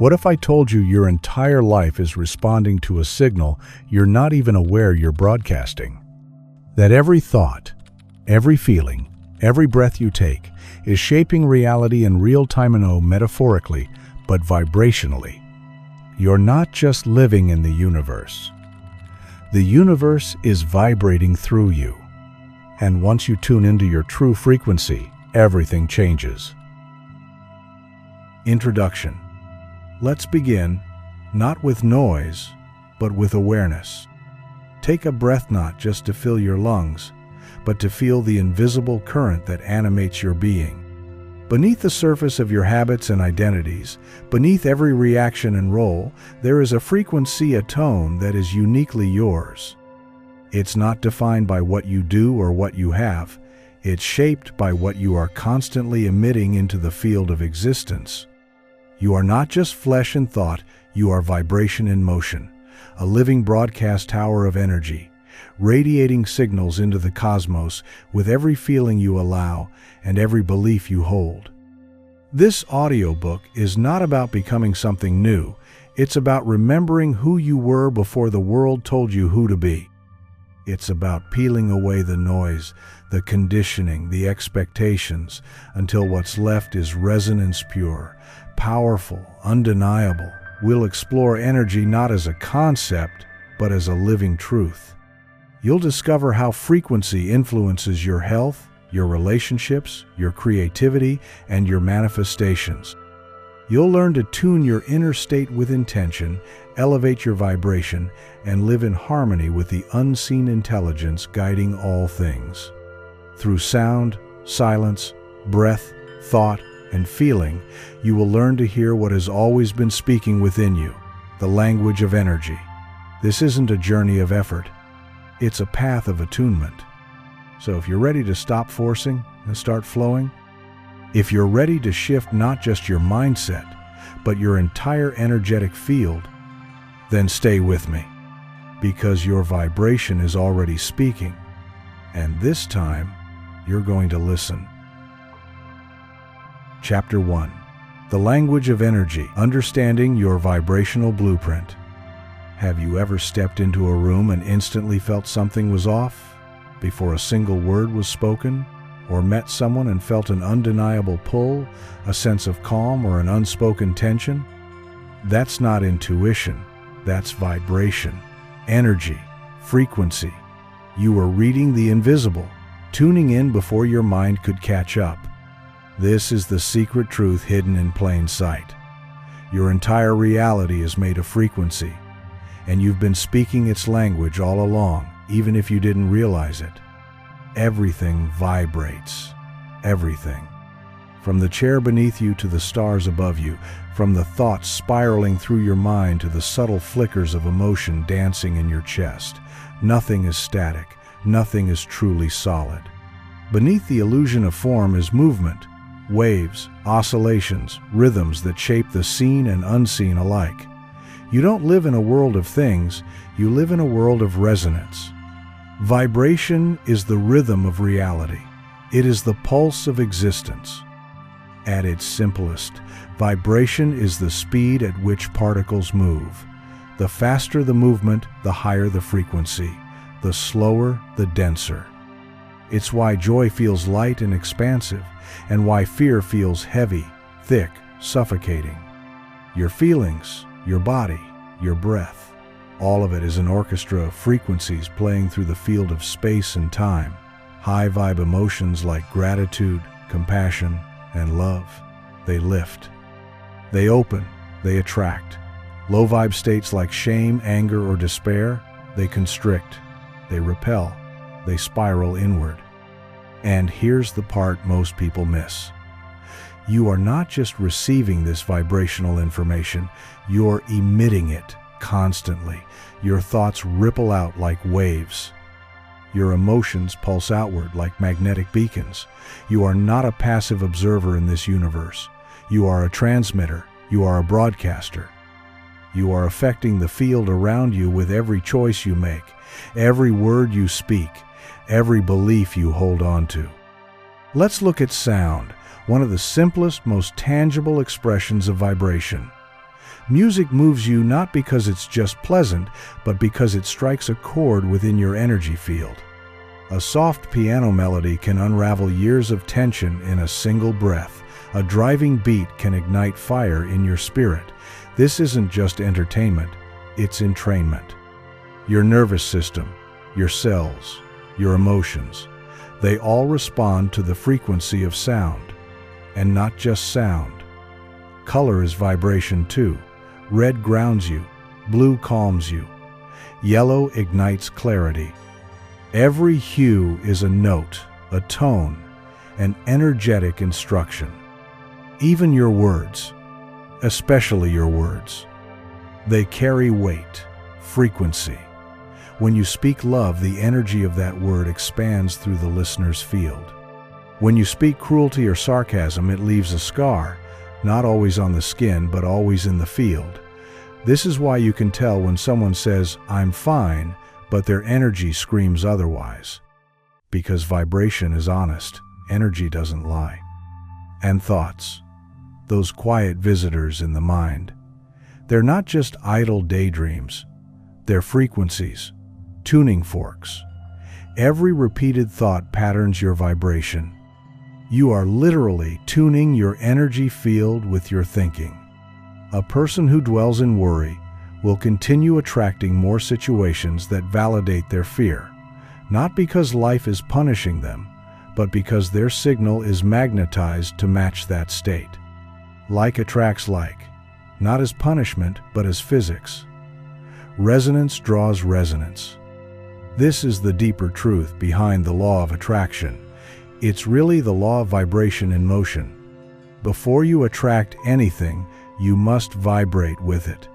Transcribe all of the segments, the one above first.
What if I told you your entire life is responding to a signal you're not even aware you're broadcasting? That every thought, every feeling, every breath you take is shaping reality in real time and metaphorically, but vibrationally. You're not just living in the universe. The universe is vibrating through you. And once you tune into your true frequency, everything changes. Introduction. Let's begin, not with noise, but with awareness. Take a breath not just to fill your lungs, but to feel the invisible current that animates your being. Beneath the surface of your habits and identities, beneath every reaction and role, there is a frequency, a tone that is uniquely yours. It's not defined by what you do or what you have. It's shaped by what you are constantly emitting into the field of existence. You are not just flesh and thought, you are vibration in motion, a living broadcast tower of energy, radiating signals into the cosmos with every feeling you allow and every belief you hold. This audiobook is not about becoming something new. It's about remembering who you were before the world told you who to be. It's about peeling away the noise, the conditioning, the expectations, until what's left is resonance pure, powerful, undeniable. We'll explore energy not as a concept, but as a living truth. You'll discover how frequency influences your health, your relationships, your creativity, and your manifestations. You'll learn to tune your inner state with intention, elevate your vibration, and live in harmony with the unseen intelligence guiding all things. Through sound, silence, breath, thought, and feeling, you will learn to hear what has always been speaking within you, the language of energy. This isn't a journey of effort. It's a path of attunement. So if you're ready to stop forcing and start flowing, if you're ready to shift not just your mindset, but your entire energetic field, then stay with me, because your vibration is already speaking, and this time you're going to listen. Chapter 1. The Language of Energy, Understanding Your Vibrational Blueprint. Have you ever stepped into a room and instantly felt something was off before a single word was spoken? Or met someone and felt an undeniable pull, a sense of calm, or an unspoken tension? That's not intuition. That's vibration, energy, frequency. You were reading the invisible, tuning in before your mind could catch up. This is the secret truth hidden in plain sight. Your entire reality is made of frequency, and you've been speaking its language all along, even if you didn't realize it. Everything vibrates. Everything. From the chair beneath you to the stars above you, from the thoughts spiraling through your mind to the subtle flickers of emotion dancing in your chest. Nothing is static. Nothing is truly solid. Beneath the illusion of form is movement, waves, oscillations, rhythms that shape the seen and unseen alike. You don't live in a world of things, you live in a world of resonance. Vibration is the rhythm of reality. It is the pulse of existence. At its simplest, vibration is the speed at which particles move. The faster the movement, the higher the frequency. The slower, the denser. It's why joy feels light and expansive, and why fear feels heavy, thick, suffocating. Your feelings, your body, your breath, all of it is an orchestra of frequencies playing through the field of space and time. High vibe emotions like gratitude, compassion, and love, they lift. They open, they attract. Low vibe states like shame, anger, or despair, they constrict, they repel, they spiral inward. And here's the part most people miss. You are not just receiving this vibrational information, you're emitting it constantly. Your thoughts ripple out like waves. Your emotions pulse outward like magnetic beacons. You are not a passive observer in this universe. You are a transmitter. You are a broadcaster. You are affecting the field around you with every choice you make, every word you speak, every belief you hold on to. Let's look at sound, one of the simplest, most tangible expressions of vibration. Music moves you not because it's just pleasant, but because it strikes a chord within your energy field. A soft piano melody can unravel years of tension in a single breath. A driving beat can ignite fire in your spirit. This isn't just entertainment, it's entrainment. Your nervous system, your cells, your emotions, they all respond to the frequency of sound. And not just sound. Color is vibration too. Red grounds you, blue calms you, yellow ignites clarity. Every hue is a note, a tone, an energetic instruction. Even your words, especially your words, they carry weight, frequency. When you speak love, the energy of that word expands through the listener's field. When you speak cruelty or sarcasm, it leaves a scar, not always on the skin, but always in the field. This is why you can tell when someone says, "I'm fine," but their energy screams otherwise. Because vibration is honest, energy doesn't lie. And thoughts, those quiet visitors in the mind, they're not just idle daydreams. They're frequencies, tuning forks. Every repeated thought patterns your vibration. You are literally tuning your energy field with your thinking. A person who dwells in worry will continue attracting more situations that validate their fear, not because life is punishing them, but because their signal is magnetized to match that state. Like attracts like, not as punishment, but as physics. Resonance draws resonance. This is the deeper truth behind the law of attraction. It's really the law of vibration in motion. Before you attract anything, you must vibrate with it.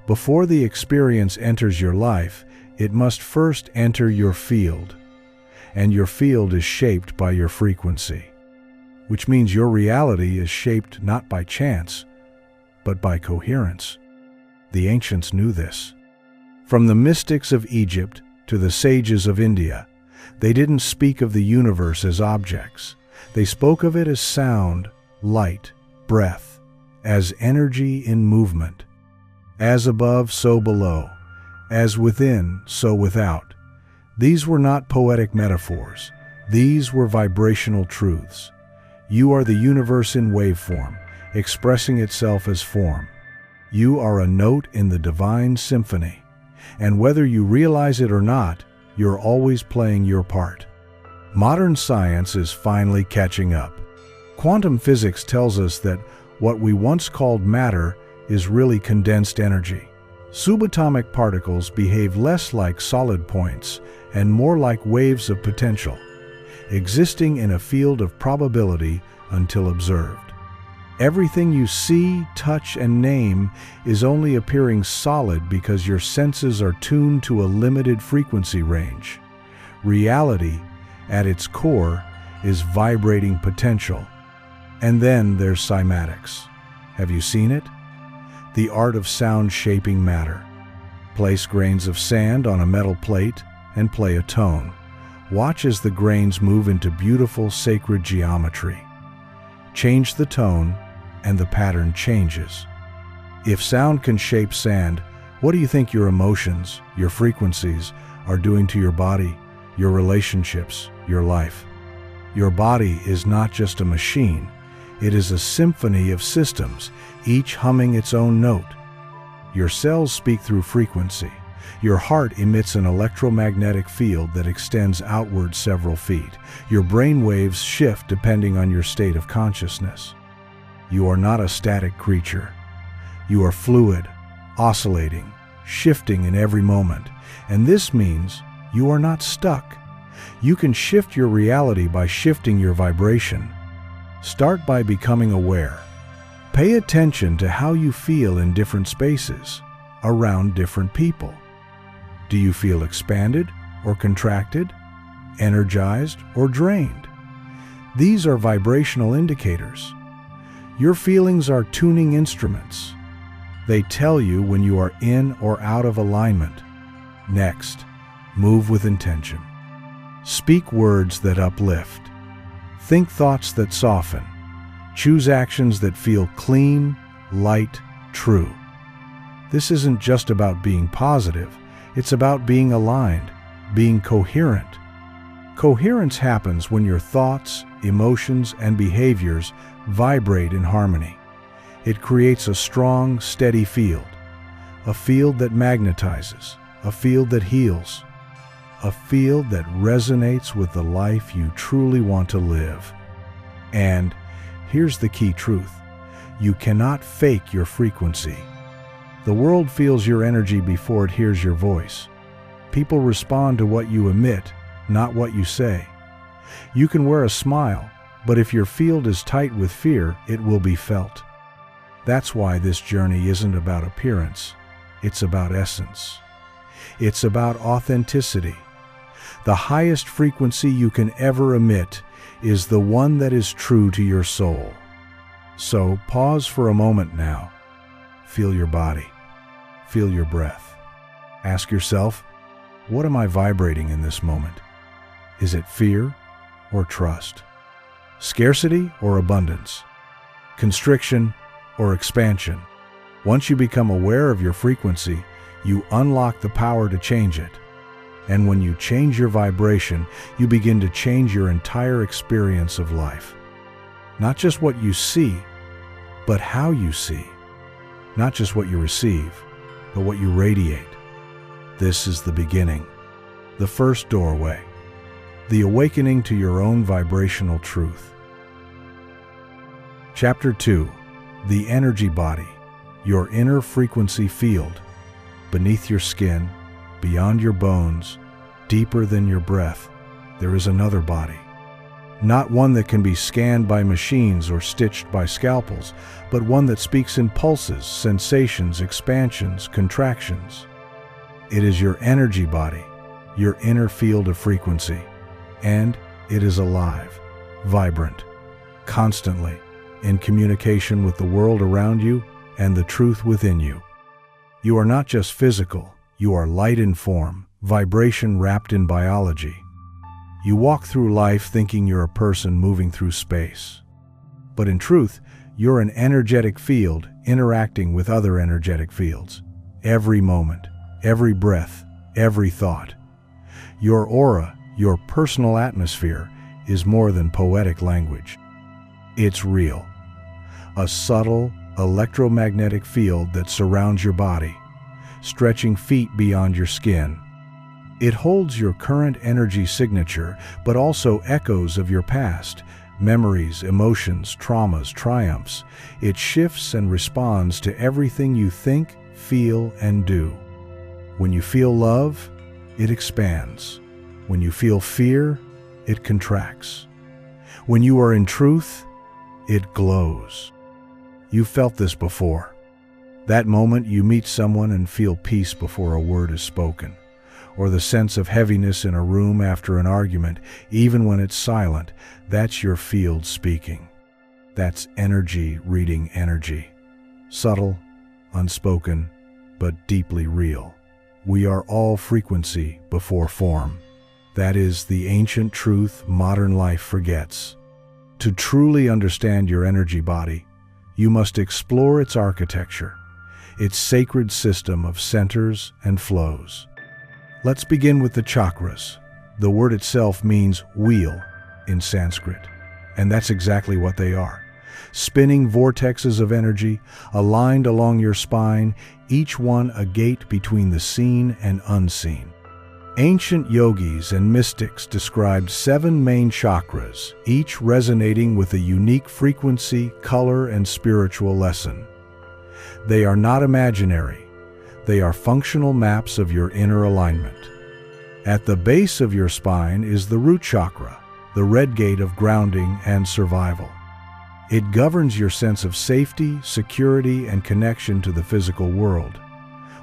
Before the experience enters your life, it must first enter your field. And your field is shaped by your frequency, which means your reality is shaped not by chance, but by coherence. The ancients knew this. From the mystics of Egypt to the sages of India, they didn't speak of the universe as objects. They spoke of it as sound, light, breath, as energy in movement. As above, so below. As within, so without. These were not poetic metaphors. These were vibrational truths. You are the universe in waveform, expressing itself as form. You are a note in the divine symphony. And whether you realize it or not, you're always playing your part. Modern science is finally catching up. Quantum physics tells us that what we once called matter is really condensed energy. Subatomic particles behave less like solid points and more like waves of potential, existing in a field of probability until observed. Everything you see, touch, and name is only appearing solid because your senses are tuned to a limited frequency range. Reality, at its core, is vibrating potential. And then there's cymatics. Have you seen it? The art of sound shaping matter. Place grains of sand on a metal plate and play a tone. Watch as the grains move into beautiful sacred geometry. Change the tone, and the pattern changes. If sound can shape sand, what do you think your emotions, your frequencies, are doing to your body, your relationships, your life? Your body is not just a machine. It is a symphony of systems, each humming its own note. Your cells speak through frequency. Your heart emits an electromagnetic field that extends outward several feet. Your brain waves shift depending on your state of consciousness. You are not a static creature. You are fluid, oscillating, shifting in every moment. And this means you are not stuck. You can shift your reality by shifting your vibration. Start by becoming aware. Pay attention to how you feel in different spaces, around different people. Do you feel expanded or contracted, energized or drained? These are vibrational indicators. Your feelings are tuning instruments. They tell you when you are in or out of alignment. Next, move with intention. Speak words that uplift. Think thoughts that soften. Choose actions that feel clean, light, true. This isn't just about being positive, it's about being aligned, being coherent. Coherence happens when your thoughts, emotions, and behaviors vibrate in harmony. It creates a strong, steady field, a field that magnetizes, a field that heals, a field that resonates with the life you truly want to live. And here's the key truth: you cannot fake your frequency. The world feels your energy before it hears your voice. People respond to what you emit, not what you say. You can wear a smile, but if your field is tight with fear, it will be felt. That's why this journey isn't about appearance. It's about essence. It's about authenticity. The highest frequency you can ever emit is the one that is true to your soul. So pause for a moment now. Feel your body. Feel your breath. Ask yourself, what am I vibrating in this moment? Is it fear or trust? Scarcity or abundance? Constriction or expansion? Once you become aware of your frequency, you unlock the power to change it. And when you change your vibration, you begin to change your entire experience of life. Not just what you see, but how you see. Not just what you receive, but what you radiate. This is the beginning, the first doorway, the awakening to your own vibrational truth. Chapter 2: The Energy Body, your inner frequency field. Beneath your skin, beyond your bones, deeper than your breath, there is another body. Not one that can be scanned by machines or stitched by scalpels, but one that speaks in pulses, sensations, expansions, contractions. It is your energy body, your inner field of frequency, and it is alive, vibrant, constantly in communication with the world around you and the truth within you. You are not just physical, you are light in form, vibration wrapped in biology. You walk through life thinking you're a person moving through space. But in truth, you're an energetic field interacting with other energetic fields. Every moment, every breath, every thought. Your aura, your personal atmosphere, is more than poetic language. It's real. A subtle, electromagnetic field that surrounds your body, stretching feet beyond your skin. It holds your current energy signature, but also echoes of your past, memories, emotions, traumas, triumphs. It shifts and responds to everything you think, feel, and do. When you feel love, it expands. When you feel fear, it contracts. When you are in truth, it glows. You've felt this before. That moment you meet someone and feel peace before a word is spoken, or the sense of heaviness in a room after an argument, even when it's silent. That's your field speaking. That's energy reading energy. Subtle, unspoken, but deeply real. We are all frequency before form. That is the ancient truth modern life forgets. To truly understand your energy body, you must explore its architecture, its sacred system of centers and flows. Let's begin with the chakras. The word itself means wheel in Sanskrit, and that's exactly what they are. Spinning vortexes of energy aligned along your spine, each one a gate between the seen and unseen. Ancient yogis and mystics described 7 main chakras, each resonating with a unique frequency, color, and spiritual lesson. They are not imaginary. They are functional maps of your inner alignment. At the base of your spine is the root chakra, the red gate of grounding and survival. It governs your sense of safety, security, and connection to the physical world.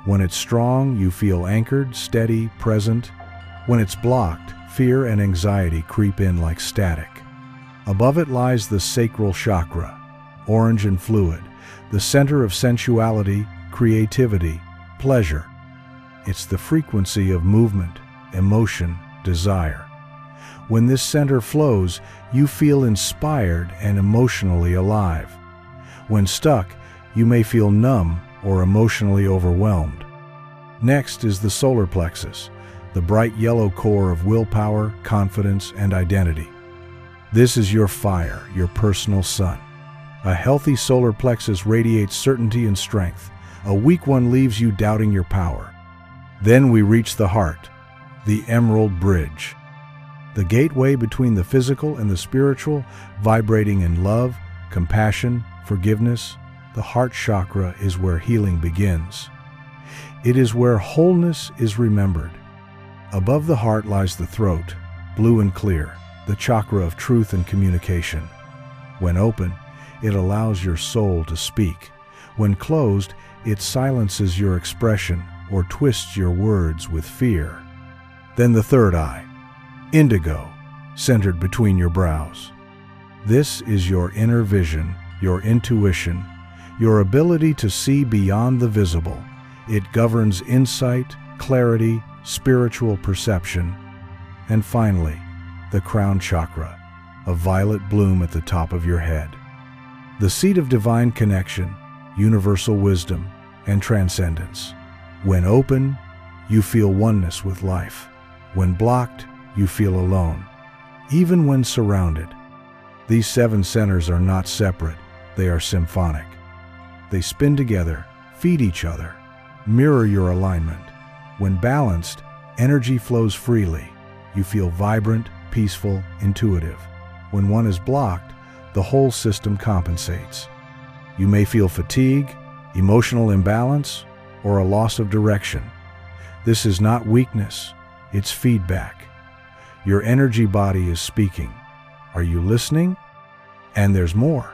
When it's strong, you feel anchored, steady, present. When it's blocked, fear and anxiety creep in like static. Above it lies the sacral chakra, orange and fluid, the center of sensuality, creativity, pleasure. It's the frequency of movement, emotion, desire. When this center flows, you feel inspired and emotionally alive. When stuck, you may feel numb, or emotionally overwhelmed. Next is the solar plexus, the bright yellow core of willpower, confidence, and identity. This is your fire, your personal sun. A healthy solar plexus radiates certainty and strength. A weak one leaves you doubting your power. Then we reach the heart, the emerald bridge. The gateway between the physical and the spiritual, vibrating in love, compassion, forgiveness. The heart chakra is where healing begins. It is where wholeness is remembered. Above the heart lies the throat, blue and clear, the chakra of truth and communication. When open, it allows your soul to speak. When closed, it silences your expression or twists your words with fear. Then the third eye, indigo, centered between your brows. This is your inner vision, your intuition, your ability to see beyond the visible. It governs insight, clarity, spiritual perception. And finally, the crown chakra, a violet bloom at the top of your head. The seat of divine connection, universal wisdom, and transcendence. When open, you feel oneness with life. When blocked, you feel alone, even when surrounded. These 7 centers are not separate, they are symphonic. They spin together, feed each other, mirror your alignment. When balanced, energy flows freely. You feel vibrant, peaceful, intuitive. When one is blocked, the whole system compensates. You may feel fatigue, emotional imbalance, or a loss of direction. This is not weakness, it's feedback. Your energy body is speaking. Are you listening? And there's more.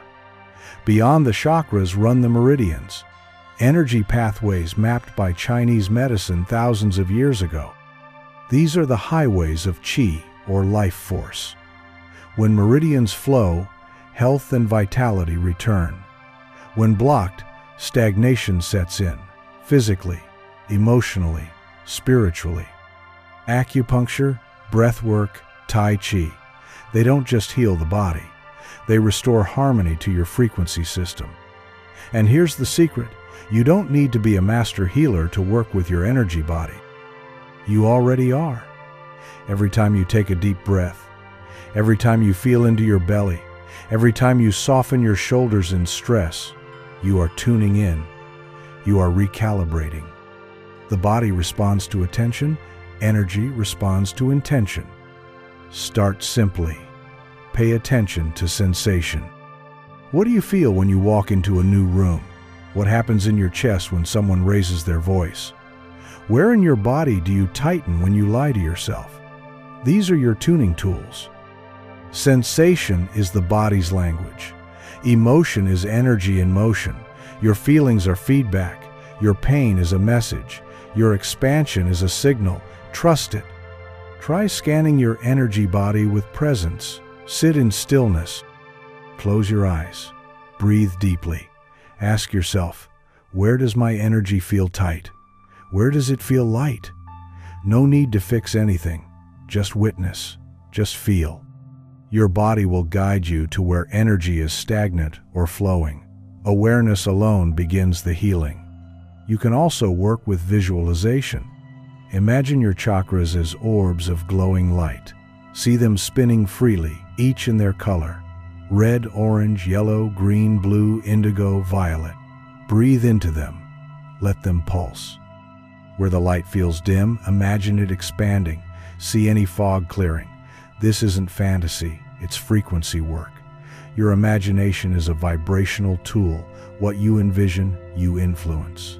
Beyond the chakras run the meridians, energy pathways mapped by Chinese medicine thousands of years ago. These are the highways of qi, or life force. When meridians flow, health and vitality return. When blocked, stagnation sets in, physically, emotionally, spiritually. Acupuncture, breathwork, Tai Chi, they don't just heal the body, they restore harmony to your frequency system. And here's the secret, you don't need to be a master healer to work with your energy body. You already are. Every time you take a deep breath, every time you feel into your belly, every time you soften your shoulders in stress, you are tuning in. You are recalibrating. The body responds to attention, energy responds to intention. Start simply. Pay attention to sensation. What do you feel when you walk into a new room? What happens in your chest when someone raises their voice? Where in your body do you tighten when you lie to yourself? These are your tuning tools. Sensation is the body's language. Emotion is energy in motion. Your feelings are feedback. Your pain is a message. Your expansion is a signal. Trust it. Try scanning your energy body with presence. Sit in stillness. Close your eyes. Breathe deeply. Ask yourself, where does my energy feel tight? Where does it feel light? No need to fix anything. Just witness. Just feel. Your body will guide you to where energy is stagnant or flowing. Awareness alone begins the healing. You can also work with visualization. Imagine your chakras as orbs of glowing light. See them spinning freely, each in their color. Red, orange, yellow, green, blue, indigo, violet. Breathe into them. Let them pulse. Where the light feels dim, imagine it expanding. See any fog clearing. This isn't fantasy, it's frequency work. Your imagination is a vibrational tool. What you envision, you influence.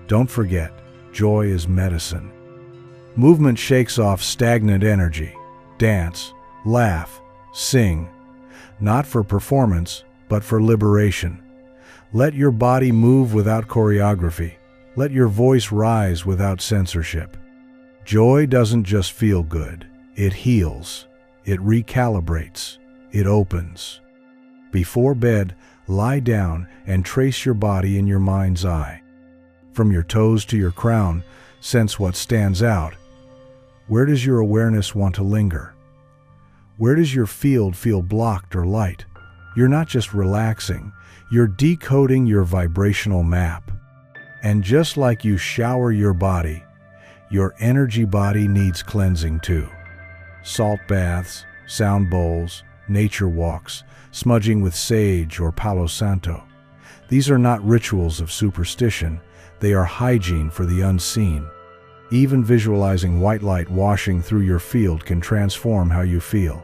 Don't forget, joy is medicine. Movement shakes off stagnant energy. Dance, laugh, sing. Not for performance, but for liberation. Let your body move without choreography. Let your voice rise without censorship. Joy doesn't just feel good. It heals. It recalibrates. It opens. Before bed, lie down and trace your body in your mind's eye. From your toes to your crown, sense what stands out. Where does your awareness want to linger? Where does your field feel blocked or light? You're not just relaxing, you're decoding your vibrational map. And just like you shower your body, your energy body needs cleansing too. Salt baths, sound bowls, nature walks, smudging with sage or Palo Santo. These are not rituals of superstition, they are hygiene for the unseen. Even visualizing white light washing through your field can transform how you feel.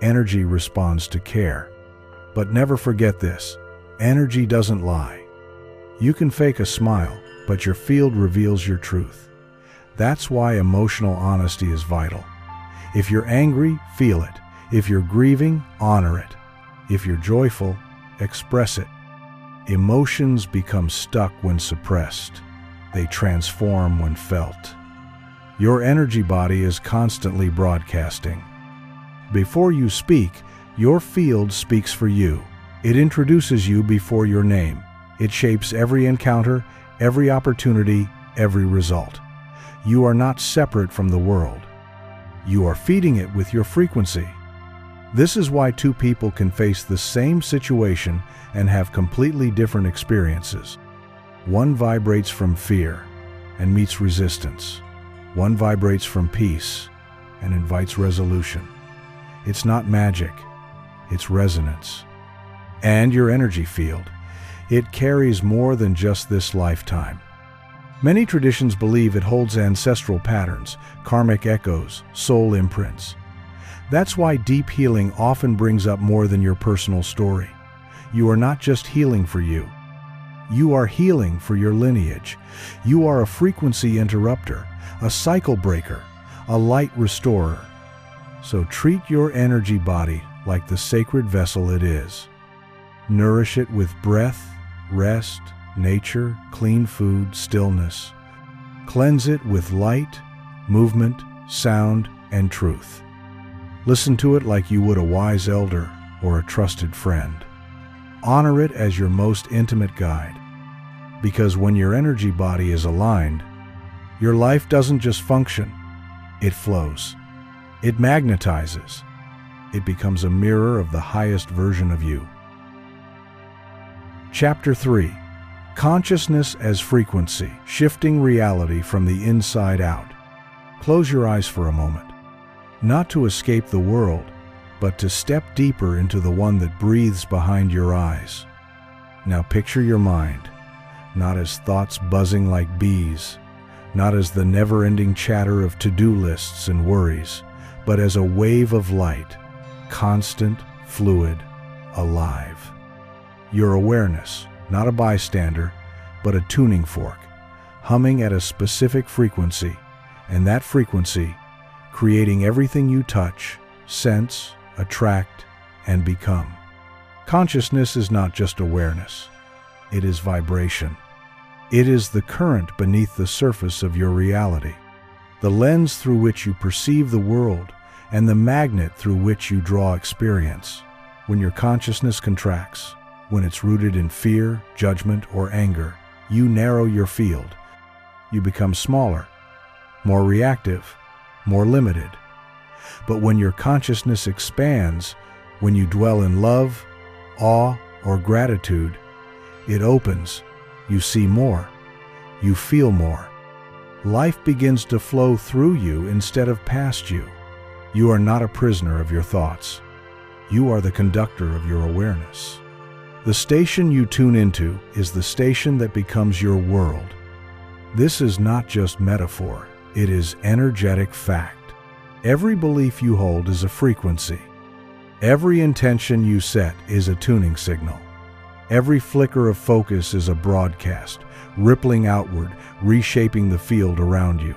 Energy responds to care. But never forget this, energy doesn't lie. You can fake a smile, but your field reveals your truth. That's why emotional honesty is vital. If you're angry, feel it. If you're grieving, honor it. If you're joyful, express it. Emotions become stuck when suppressed. They transform when felt. Your energy body is constantly broadcasting. Before you speak, your field speaks for you. It introduces you before your name. It shapes every encounter, every opportunity, every result. You are not separate from the world. You are feeding it with your frequency. This is why two people can face the same situation and have completely different experiences. One vibrates from fear and meets resistance. One vibrates from peace and invites resolution. It's not magic, it's resonance. And your energy field, it carries more than just this lifetime. Many traditions believe it holds ancestral patterns, karmic echoes, soul imprints. That's why deep healing often brings up more than your personal story. You are not just healing for you. You are healing for your lineage. You are a frequency interrupter, a cycle breaker, a light restorer. So treat your energy body like the sacred vessel it is. Nourish it with breath, rest, nature, clean food, stillness. Cleanse it with light, movement, sound, and truth. Listen to it like you would a wise elder or a trusted friend. Honor it as your most intimate guide. Because when your energy body is aligned, your life doesn't just function, it flows. It magnetizes. It becomes a mirror of the highest version of you. Chapter 3. Consciousness as frequency, shifting reality from the inside out. Close your eyes for a moment. Not to escape the world, but to step deeper into the one that breathes behind your eyes. Now picture your mind, not as thoughts buzzing like bees, not as the never-ending chatter of to-do lists and worries, but as a wave of light, constant, fluid, alive. Your awareness, not a bystander, but a tuning fork, humming at a specific frequency, and that frequency creating everything you touch, sense, attract, and become. Consciousness is not just awareness. It is vibration. It is the current beneath the surface of your reality, the lens through which you perceive the world, and the magnet through which you draw experience. When your consciousness contracts, when it's rooted in fear, judgment, or anger, you narrow your field. You become smaller, more reactive, more limited. But when your consciousness expands, when you dwell in love, awe, or gratitude, it opens. You see more. You feel more. Life begins to flow through you instead of past you. You are not a prisoner of your thoughts. You are the conductor of your awareness. The station you tune into is the station that becomes your world. This is not just metaphor. It is energetic fact. Every belief you hold is a frequency. Every intention you set is a tuning signal. Every flicker of focus is a broadcast, rippling outward, reshaping the field around you.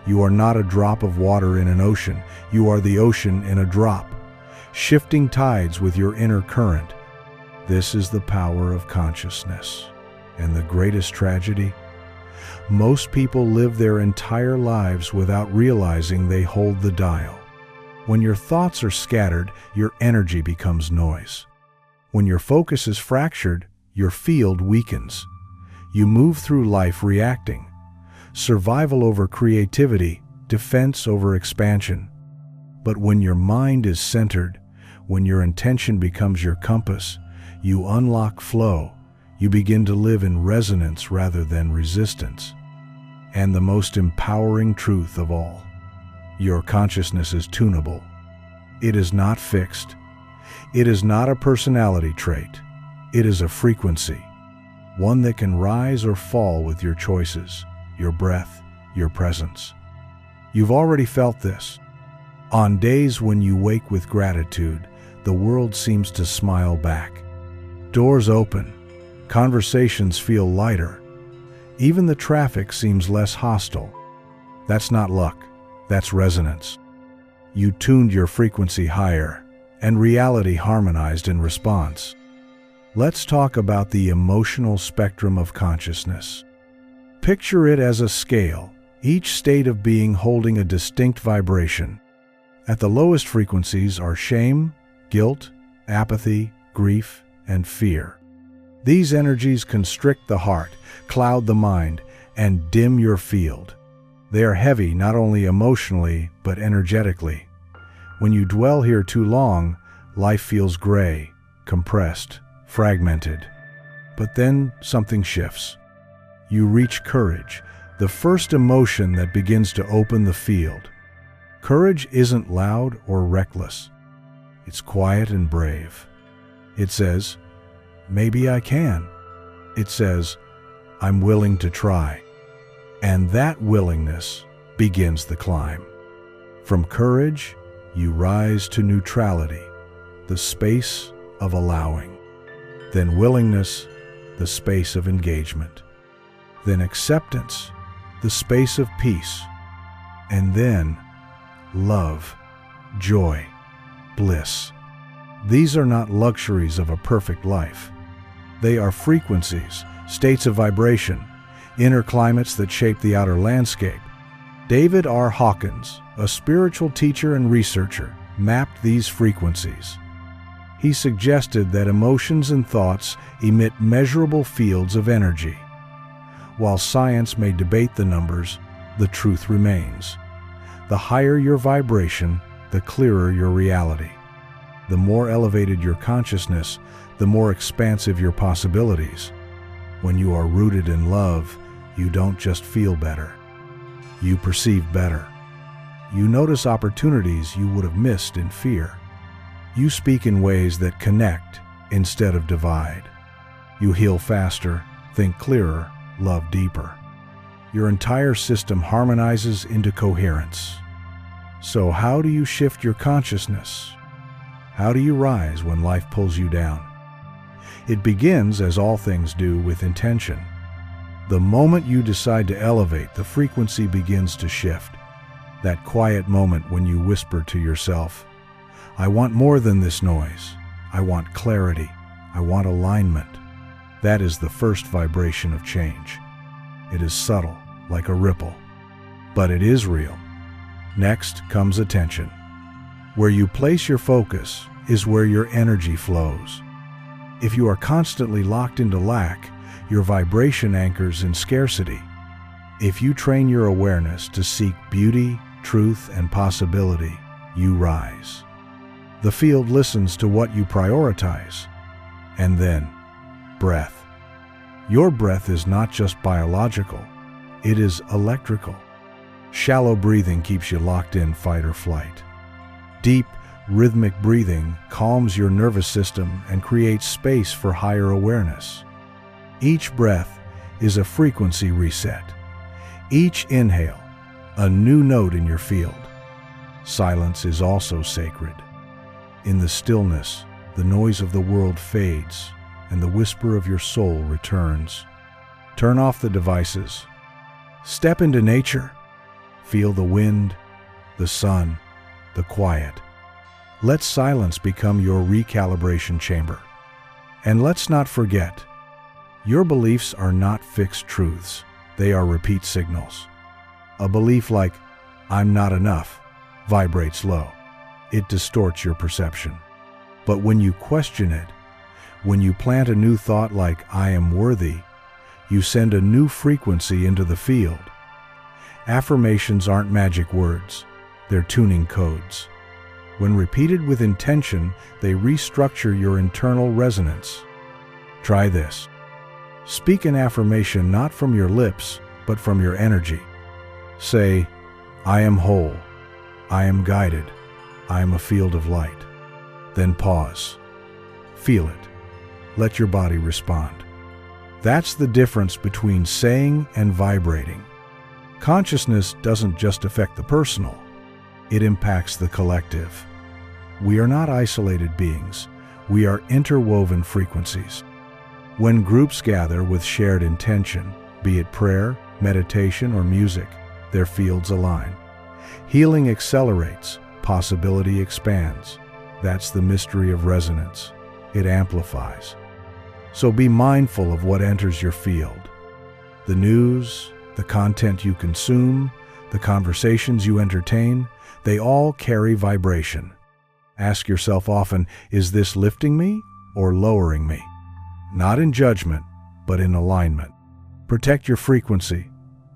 You are not a drop of water in an ocean. You are the ocean in a drop, shifting tides with your inner current. This is the power of consciousness. And the greatest tragedy? Most people live their entire lives without realizing they hold the dial. When your thoughts are scattered, your energy becomes noise. When your focus is fractured, your field weakens. You move through life reacting. Survival over creativity, defense over expansion. But when your mind is centered, when your intention becomes your compass, you unlock flow, You begin to live in resonance rather than resistance. And the most empowering truth of all, your consciousness is tunable. It is not fixed. It is not a personality trait. It is a frequency, one that can rise or fall with your choices, your breath, your presence. You've already felt this. On days when you wake with gratitude, the world seems to smile back. Doors open, conversations feel lighter. Even the traffic seems less hostile. That's not luck, that's resonance. You tuned your frequency higher, and reality harmonized in response. Let's talk about the emotional spectrum of consciousness. Picture it as a scale, each state of being holding a distinct vibration. At the lowest frequencies are shame, guilt, apathy, grief, and fear. These energies constrict the heart, cloud the mind, and dim your field. They are heavy not only emotionally, but energetically. When you dwell here too long, life feels gray, compressed, fragmented. But then something shifts. You reach courage, the first emotion that begins to open the field. Courage isn't loud or reckless. It's quiet and brave. It says, maybe I can. It says, I'm willing to try. And that willingness begins the climb. From courage, you rise to neutrality, the space of allowing. Then willingness, the space of engagement. Then acceptance, the space of peace. And then love, joy, bliss. These are not luxuries of a perfect life. They are frequencies, states of vibration, inner climates that shape the outer landscape. David R. Hawkins, a spiritual teacher and researcher, mapped these frequencies. He suggested that emotions and thoughts emit measurable fields of energy. While science may debate the numbers, the truth remains. The higher your vibration, the clearer your reality. The more elevated your consciousness, the more expansive your possibilities. When you are rooted in love, you don't just feel better. You perceive better. You notice opportunities you would have missed in fear. You speak in ways that connect instead of divide. You heal faster, think clearer, love deeper. Your entire system harmonizes into coherence. So how do you shift your consciousness? How do you rise when life pulls you down? It begins, as all things do, with intention. The moment you decide to elevate, the frequency begins to shift. That quiet moment when you whisper to yourself, I want more than this noise. I want clarity. I want alignment. That is the first vibration of change. It is subtle, like a ripple, but it is real. Next comes attention. Where you place your focus is where your energy flows. If you are constantly locked into lack, your vibration anchors in scarcity. If you train your awareness to seek beauty, truth, and possibility, you rise. The field listens to what you prioritize. And then, breath. Your breath is not just biological, it is electrical. Shallow breathing keeps you locked in fight or flight. Deep, rhythmic breathing calms your nervous system and creates space for higher awareness. Each breath is a frequency reset. Each inhale, a new note in your field. Silence is also sacred. In the stillness, the noise of the world fades, and the whisper of your soul returns. Turn off the devices. Step into nature. Feel the wind, the sun, the quiet. Let silence become your recalibration chamber. And let's not forget, your beliefs are not fixed truths. They are repeat signals. A belief like, I'm not enough, vibrates low. It distorts your perception. But when you question it, when you plant a new thought like, I am worthy, you send a new frequency into the field. Affirmations aren't magic words. They're tuning codes. When repeated with intention, they restructure your internal resonance. Try this. Speak an affirmation not from your lips, but from your energy. Say, I am whole. I am guided. I am a field of light. Then pause. Feel it. Let your body respond. That's the difference between saying and vibrating. Consciousness doesn't just affect the personal. It impacts the collective. We are not isolated beings. We are interwoven frequencies. When groups gather with shared intention, be it prayer, meditation, or music, their fields align. Healing accelerates, possibility expands. That's the mystery of resonance. It amplifies. So be mindful of what enters your field. The news, the content you consume, the conversations you entertain, they all carry vibration. Ask yourself often, is this lifting me or lowering me? Not in judgment, but in alignment. Protect your frequency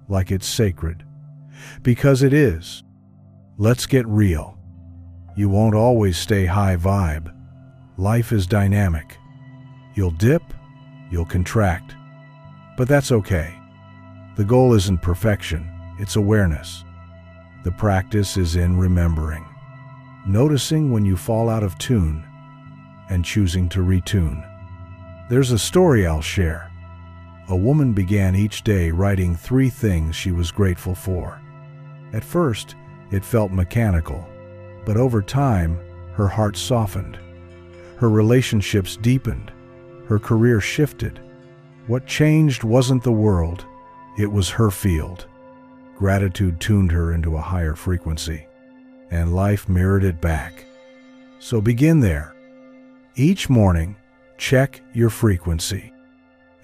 like it's sacred. Because it is. Let's get real. You won't always stay high vibe. Life is dynamic. You'll dip, you'll contract. But that's okay. The goal isn't perfection, it's awareness. The practice is in remembering. Noticing when you fall out of tune and choosing to retune. There's a story I'll share. A woman began each day writing 3 things she was grateful for. At first, it felt mechanical, but over time, her heart softened. Her relationships deepened. Her career shifted. What changed wasn't the world, it was her field. Gratitude tuned her into a higher frequency, and life mirrored it back. So begin there. Each morning, check your frequency.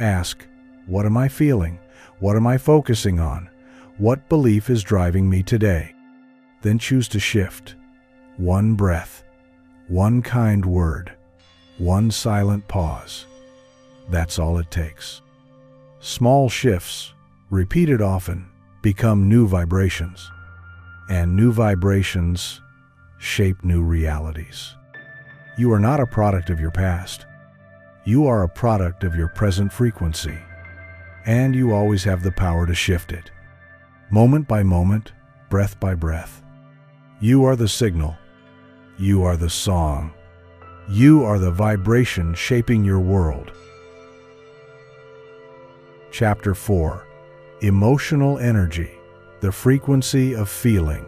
Ask, what am I feeling? What am I focusing on? What belief is driving me today? Then choose to shift. One breath, one kind word, one silent pause. That's all it takes. Small shifts, repeated often, become new vibrations. And new vibrations shape new realities. You are not a product of your past. You are a product of your present frequency. And you always have the power to shift it. Moment by moment, breath by breath. You are the signal. You are the song. You are the vibration shaping your world. Chapter 4. Emotional Energy, the Frequency of Feeling.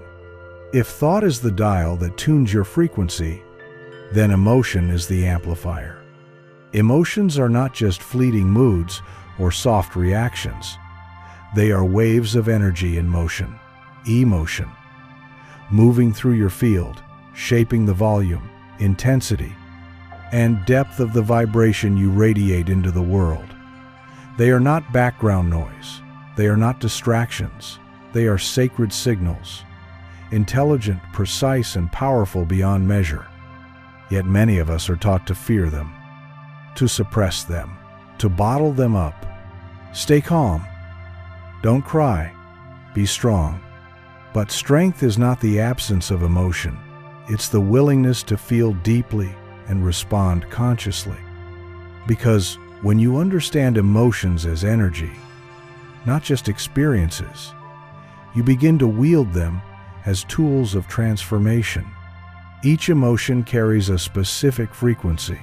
If thought is the dial that tunes your frequency, then emotion is the amplifier. Emotions are not just fleeting moods or soft reactions. They are waves of energy in motion, emotion, moving through your field, shaping the volume, intensity, and depth of the vibration you radiate into the world. They are not background noise. They are not distractions. They are sacred signals, intelligent, precise, and powerful beyond measure. Yet many of us are taught to fear them, to suppress them, to bottle them up. Stay calm. Don't cry. Be strong. But strength is not the absence of emotion. It's the willingness to feel deeply and respond consciously. Because when you understand emotions as energy, not just experiences, you begin to wield them as tools of transformation. Each emotion carries a specific frequency.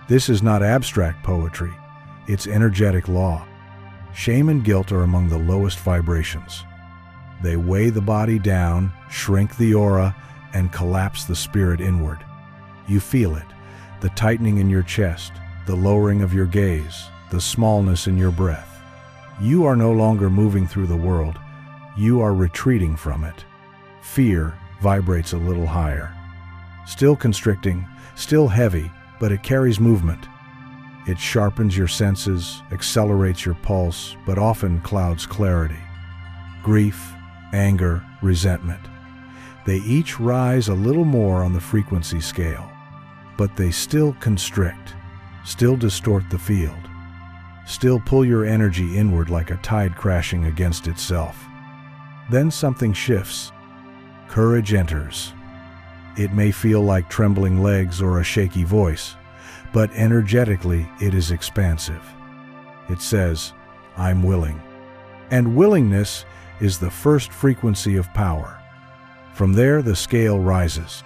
This is not abstract poetry, it's energetic law. Shame and guilt are among the lowest vibrations. They weigh the body down, shrink the aura, and collapse the spirit inward. You feel it, the tightening in your chest, the lowering of your gaze, the smallness in your breath. You are no longer moving through the world, you are retreating from it. Fear vibrates a little higher. Still constricting, still heavy, but it carries movement. It sharpens your senses, accelerates your pulse, but often clouds clarity. Grief, anger, resentment. They each rise a little more on the frequency scale, but they still constrict, still distort the field, still pull your energy inward like a tide crashing against itself. Then something shifts. Courage enters. It may feel like trembling legs or a shaky voice, but energetically it is expansive. It says, I'm willing. And willingness is the first frequency of power. From there, the scale rises.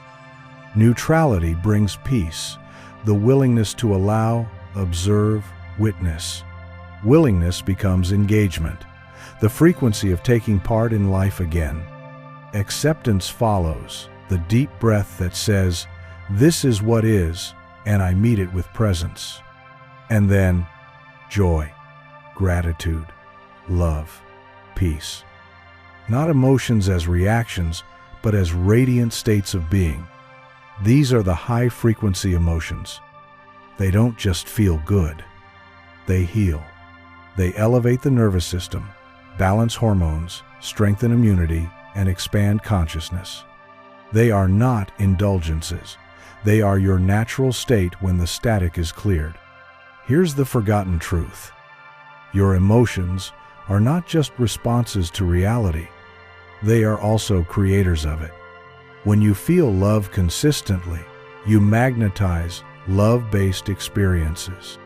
Neutrality brings peace, the willingness to allow, observe, witness. Willingness becomes engagement, the frequency of taking part in life again. Acceptance follows, the deep breath that says, this is what is, and I meet it with presence. And then, joy, gratitude, love, peace. Not emotions as reactions, but as radiant states of being. These are the high-frequency emotions. They don't just feel good. They heal. They elevate the nervous system, balance hormones, strengthen immunity, and expand consciousness. They are not indulgences. They are your natural state when the static is cleared. Here's the forgotten truth. Your emotions are not just responses to reality. They are also creators of it. When you feel love consistently, you magnetize love-based experiences.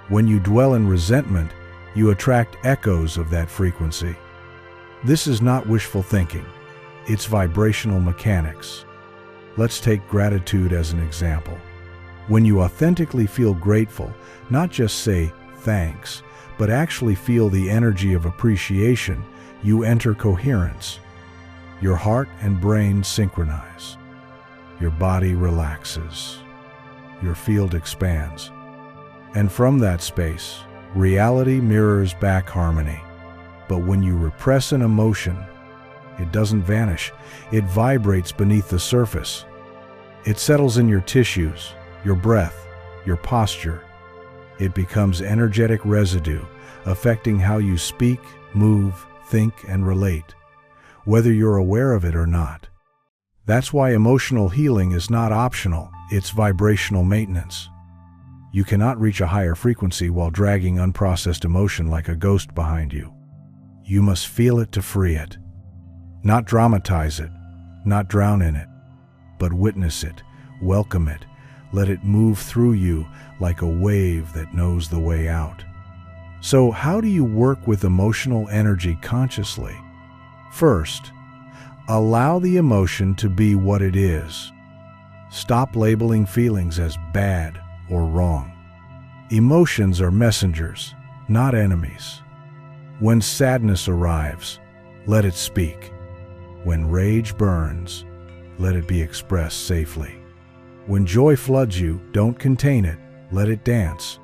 When you dwell in resentment, you attract echoes of that frequency. This is not wishful thinking. It's vibrational mechanics. Let's take gratitude as an example. When you authentically feel grateful, not just say thanks, but actually feel the energy of appreciation, you enter coherence. Your heart and brain synchronize. Your body relaxes. Your field expands. And from that space, reality mirrors back harmony. But when you repress an emotion, it doesn't vanish. It vibrates beneath the surface. It settles in your tissues, your breath, your posture. It becomes energetic residue, affecting how you speak, move, think, and relate, whether you're aware of it or not. That's why emotional healing is not optional, it's vibrational maintenance. You cannot reach a higher frequency while dragging unprocessed emotion like a ghost behind you. You must feel it to free it. Not dramatize it, not drown in it, but witness it, welcome it, let it move through you like a wave that knows the way out. So how do you work with emotional energy consciously? First, allow the emotion to be what it is. Stop labeling feelings as bad or wrong. Emotions are messengers, not enemies. When sadness arrives, let it speak. When rage burns, let it be expressed safely. When joy floods you, don't contain it, let it dance.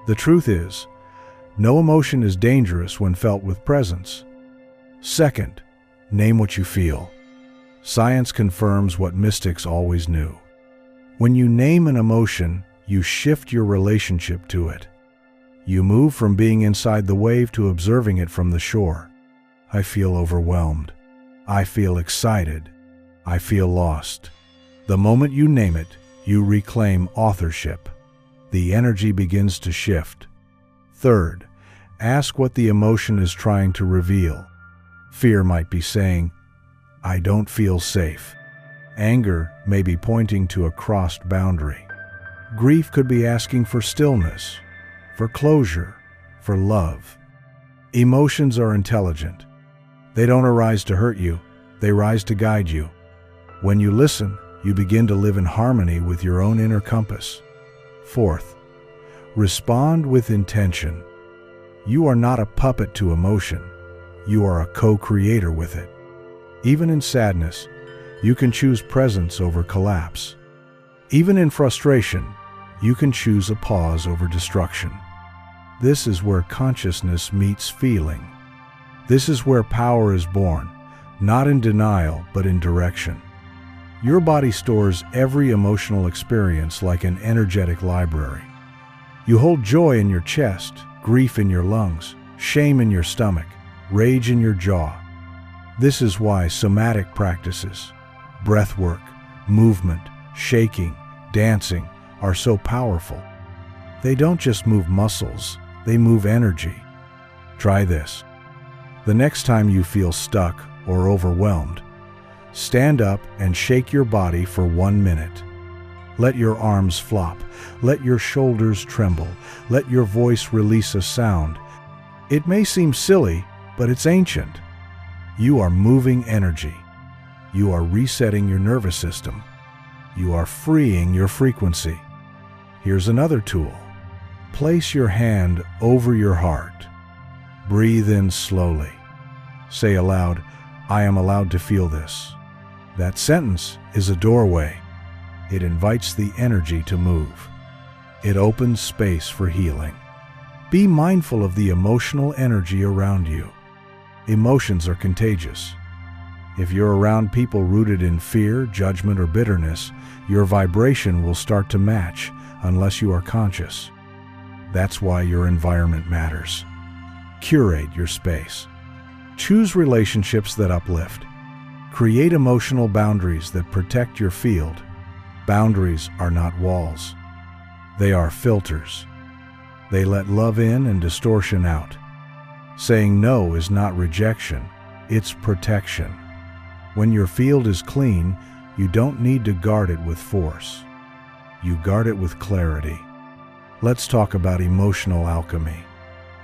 The truth is, no emotion is dangerous when felt with presence. Second, name what you feel. Science confirms what mystics always knew. When you name an emotion, you shift your relationship to it. You move from being inside the wave to observing it from the shore. I feel overwhelmed. I feel excited. I feel lost. The moment you name it, you reclaim authorship. The energy begins to shift. Third, ask what the emotion is trying to reveal. Fear might be saying, I don't feel safe. Anger may be pointing to a crossed boundary. Grief could be asking for stillness, for closure, for love. Emotions are intelligent. They don't arise to hurt you, they rise to guide you. When you listen, you begin to live in harmony with your own inner compass. Fourth, respond with intention. You are not a puppet to emotion. You are a co-creator with it. Even in sadness, you can choose presence over collapse. Even in frustration, you can choose a pause over destruction. This is where consciousness meets feeling. This is where power is born, not in denial, but in direction. Your body stores every emotional experience like an energetic library. You hold joy in your chest, grief in your lungs, shame in your stomach, rage in your jaw. This is why somatic practices, breath work, movement, shaking, dancing are so powerful. They don't just move muscles, they move energy. Try this. The next time you feel stuck or overwhelmed, stand up and shake your body for 1 minute. Let your arms flop. Let your shoulders tremble. Let your voice release a sound. It may seem silly, but it's ancient. You are moving energy. You are resetting your nervous system. You are freeing your frequency. Here's another tool. Place your hand over your heart. Breathe in slowly. Say aloud, "I am allowed to feel this." That sentence is a doorway. It invites the energy to move. It opens space for healing. Be mindful of the emotional energy around you. Emotions are contagious. If you're around people rooted in fear, judgment, or bitterness, your vibration will start to match unless you are conscious. That's why your environment matters. Curate your space. Choose relationships that uplift. Create emotional boundaries that protect your field. Boundaries are not walls. They are filters. They let love in and distortion out. Saying no is not rejection, it's protection. When your field is clean, you don't need to guard it with force. You guard it with clarity. Let's talk about emotional alchemy,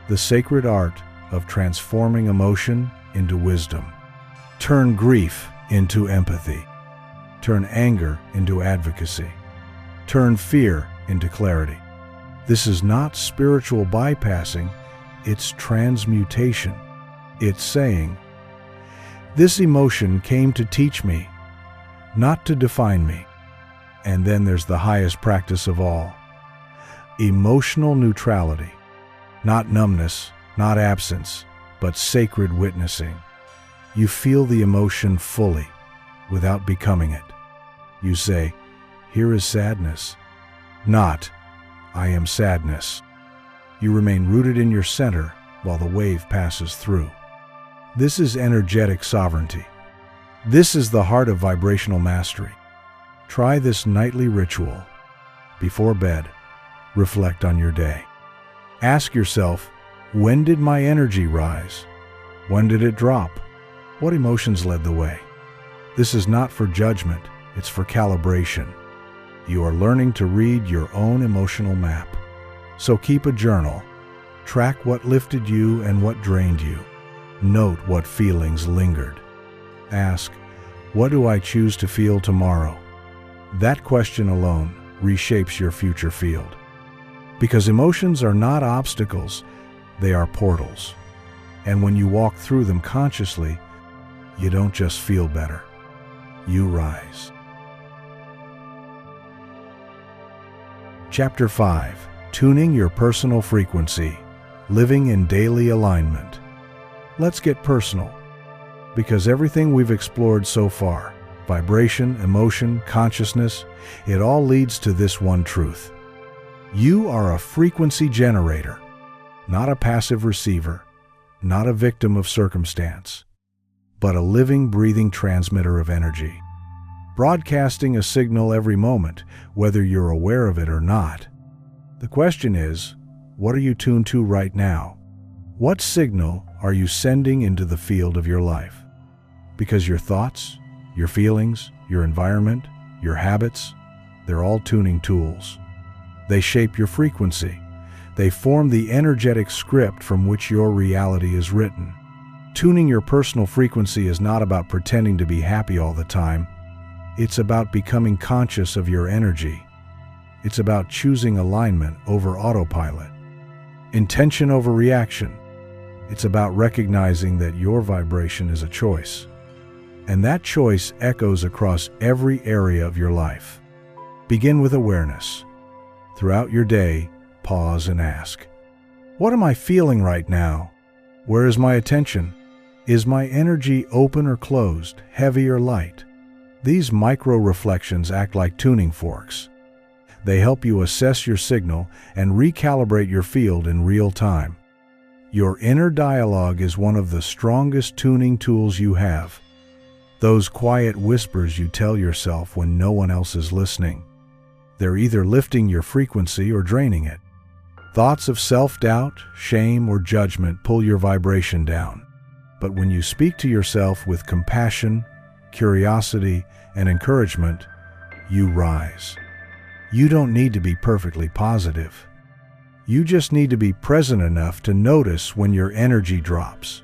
the sacred art of transforming emotion into wisdom. Turn grief into empathy. Turn anger into advocacy. Turn fear into clarity. This is not spiritual bypassing, it's transmutation. It's saying, this emotion came to teach me, not to define me. And then there's the highest practice of all, emotional neutrality. Not numbness, not absence, but sacred witnessing. You feel the emotion fully, without becoming it. You say, here is sadness, not, I am sadness. You remain rooted in your center while the wave passes through. This is energetic sovereignty. This is the heart of vibrational mastery. Try this nightly ritual. Before bed, reflect on your day. Ask yourself, when did my energy rise? When did it drop? What emotions led the way? This is not for judgment, it's for calibration. You are learning to read your own emotional map. So keep a journal. Track what lifted you and what drained you. Note what feelings lingered. Ask, what do I choose to feel tomorrow? That question alone reshapes your future field. Because emotions are not obstacles, they are portals. And when you walk through them consciously, you don't just feel better, you rise. Chapter 5. Tuning your personal frequency, living in daily alignment. Let's get personal, because everything we've explored so far, vibration, emotion, consciousness, it all leads to this one truth. You are a frequency generator, not a passive receiver, not a victim of circumstance, but a living, breathing transmitter of energy, broadcasting a signal every moment, whether you're aware of it or not. The question is, what are you tuned to right now? What signal are you sending into the field of your life? Because your thoughts, your feelings, your environment, your habits, they're all tuning tools. They shape your frequency. They form the energetic script from which your reality is written. Tuning your personal frequency is not about pretending to be happy all the time. It's about becoming conscious of your energy. It's about choosing alignment over autopilot, intention over reaction. It's about recognizing that your vibration is a choice, and that choice echoes across every area of your life. Begin with awareness. Throughout your day, pause and ask, what am I feeling right now? Where is my attention? Is my energy open or closed, heavy or light? These micro-reflections act like tuning forks. They help you assess your signal and recalibrate your field in real time. Your inner dialogue is one of the strongest tuning tools you have. Those quiet whispers you tell yourself when no one else is listening. They're either lifting your frequency or draining it. Thoughts of self-doubt, shame, or judgment pull your vibration down. But when you speak to yourself with compassion, curiosity, and encouragement, you rise. You don't need to be perfectly positive. You just need to be present enough to notice when your energy drops,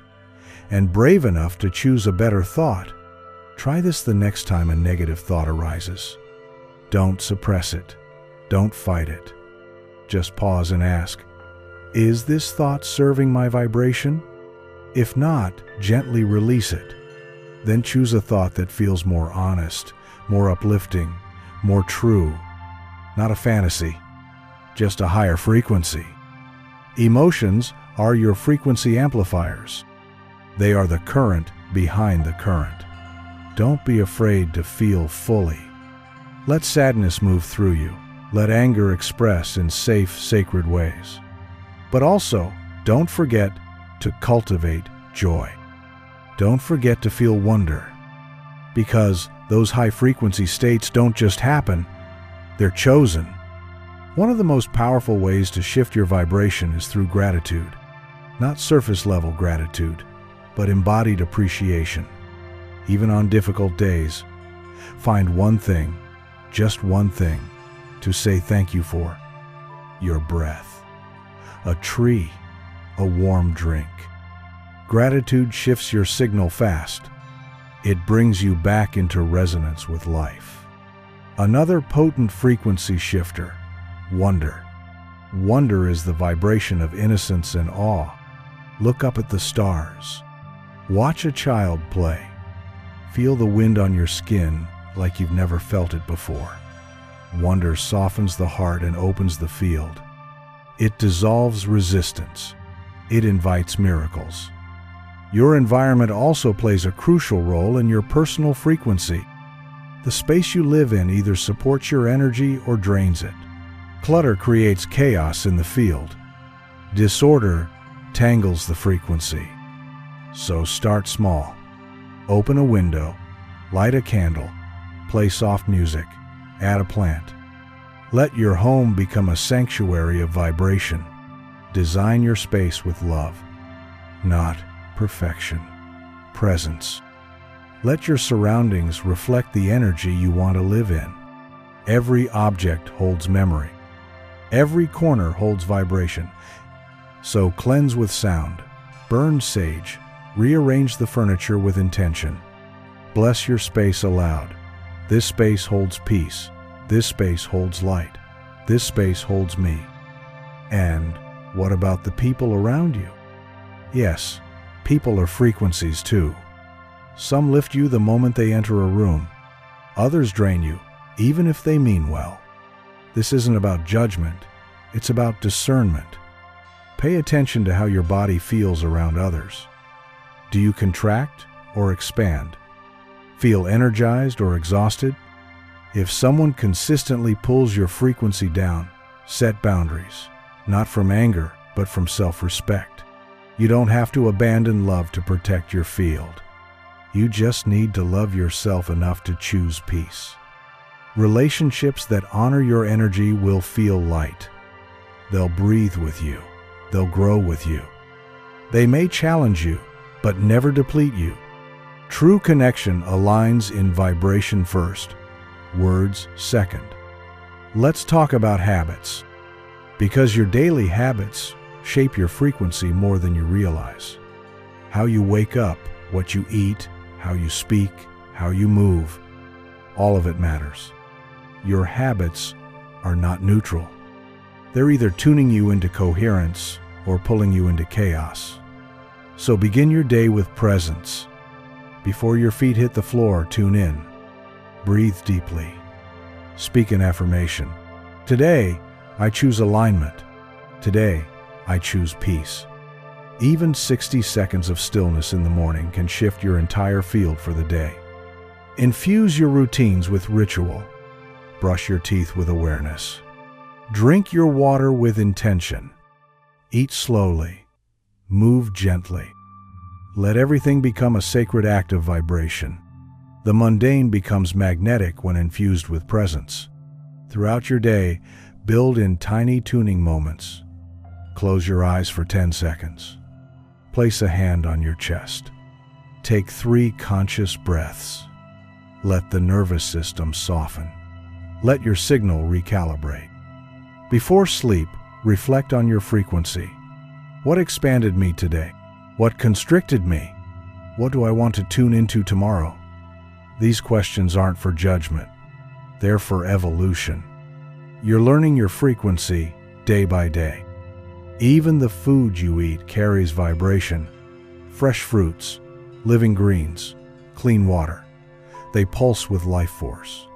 and brave enough to choose a better thought. Try this the next time a negative thought arises. Don't suppress it. Don't fight it. Just pause and ask, is this thought serving my vibration? If not, gently release it. Then choose a thought that feels more honest, more uplifting, more true. Not a fantasy, just a higher frequency. Emotions are your frequency amplifiers. They are the current behind the current. Don't be afraid to feel fully. Let sadness move through you. Let anger express in safe, sacred ways. But also, don't forget to cultivate joy. Don't forget to feel wonder, because those high-frequency states don't just happen, they're chosen. One of the most powerful ways to shift your vibration is through gratitude. Not surface-level gratitude, but embodied appreciation. Even on difficult days, find one thing, just one thing, to say thank you for. Your breath, a tree, a warm drink. Gratitude shifts your signal fast. It brings you back into resonance with life. Another potent frequency shifter, wonder. Wonder is the vibration of innocence and awe. Look up at the stars. Watch a child play. Feel the wind on your skin like you've never felt it before. Wonder softens the heart and opens the field. It dissolves resistance. It invites miracles. Your environment also plays a crucial role in your personal frequency. The space you live in either supports your energy or drains it. Clutter creates chaos in the field. Disorder tangles the frequency. So start small. Open a window, light a candle, play soft music, add a plant. Let your home become a sanctuary of vibration. Design your space with love, not perfection, presence. Let your surroundings reflect the energy you want to live in. Every object holds memory. Every corner holds vibration. So cleanse with sound, burn sage, rearrange the furniture with intention. Bless your space aloud. This space holds peace. This space holds light. This space holds me. And what about the people around you? Yes, people are frequencies too. Some lift you the moment they enter a room. Others drain you, even if they mean well. This isn't about judgment. It's about discernment. Pay attention to how your body feels around others. Do you contract or expand? Feel energized or exhausted? If someone consistently pulls your frequency down, set boundaries, not from anger, but from self-respect. You don't have to abandon love to protect your field. You just need to love yourself enough to choose peace. Relationships that honor your energy will feel light. They'll breathe with you. They'll grow with you. They may challenge you, but never deplete you. True connection aligns in vibration first, words second. Let's talk about habits, because your daily habits shape your frequency more than you realize. How you wake up, what you eat, how you speak, how you move, all of it matters. Your habits are not neutral. They're either tuning you into coherence or pulling you into chaos. So begin your day with presence. Before your feet hit the floor, tune in. Breathe deeply. Speak an affirmation. Today, I choose alignment. Today, I choose peace. Even 60 seconds of stillness in the morning can shift your entire field for the day. Infuse your routines with ritual. Brush your teeth with awareness. Drink your water with intention. Eat slowly. Move gently. Let everything become a sacred act of vibration. The mundane becomes magnetic when infused with presence. Throughout your day, build in tiny tuning moments. Close your eyes for 10 seconds. Place a hand on your chest. Take 3 conscious breaths. Let the nervous system soften. Let your signal recalibrate. Before sleep, reflect on your frequency. What expanded me today? What constricted me? What do I want to tune into tomorrow? These questions aren't for judgment. They're for evolution. You're learning your frequency day by day. Even the food you eat carries vibration. Fresh fruits, living greens, clean water. They pulse with life force.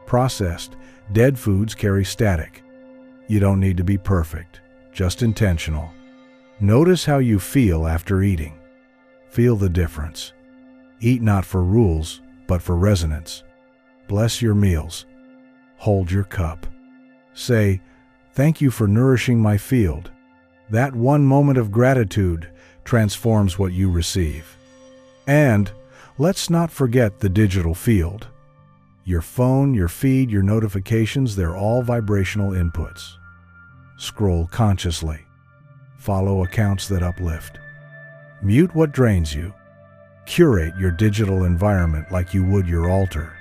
Processed, dead foods carry static. You don't need to be perfect, just intentional. Notice how you feel after eating. Feel the difference. Eat not for rules, but for resonance. Bless your meals. Hold your cup. Say, "Thank you for nourishing my field." That one moment of gratitude transforms what you receive. And let's not forget the digital field. Your phone, your feed, your notifications, they're all vibrational inputs. Scroll consciously. Follow accounts that uplift. Mute what drains you. Curate your digital environment like you would your altar.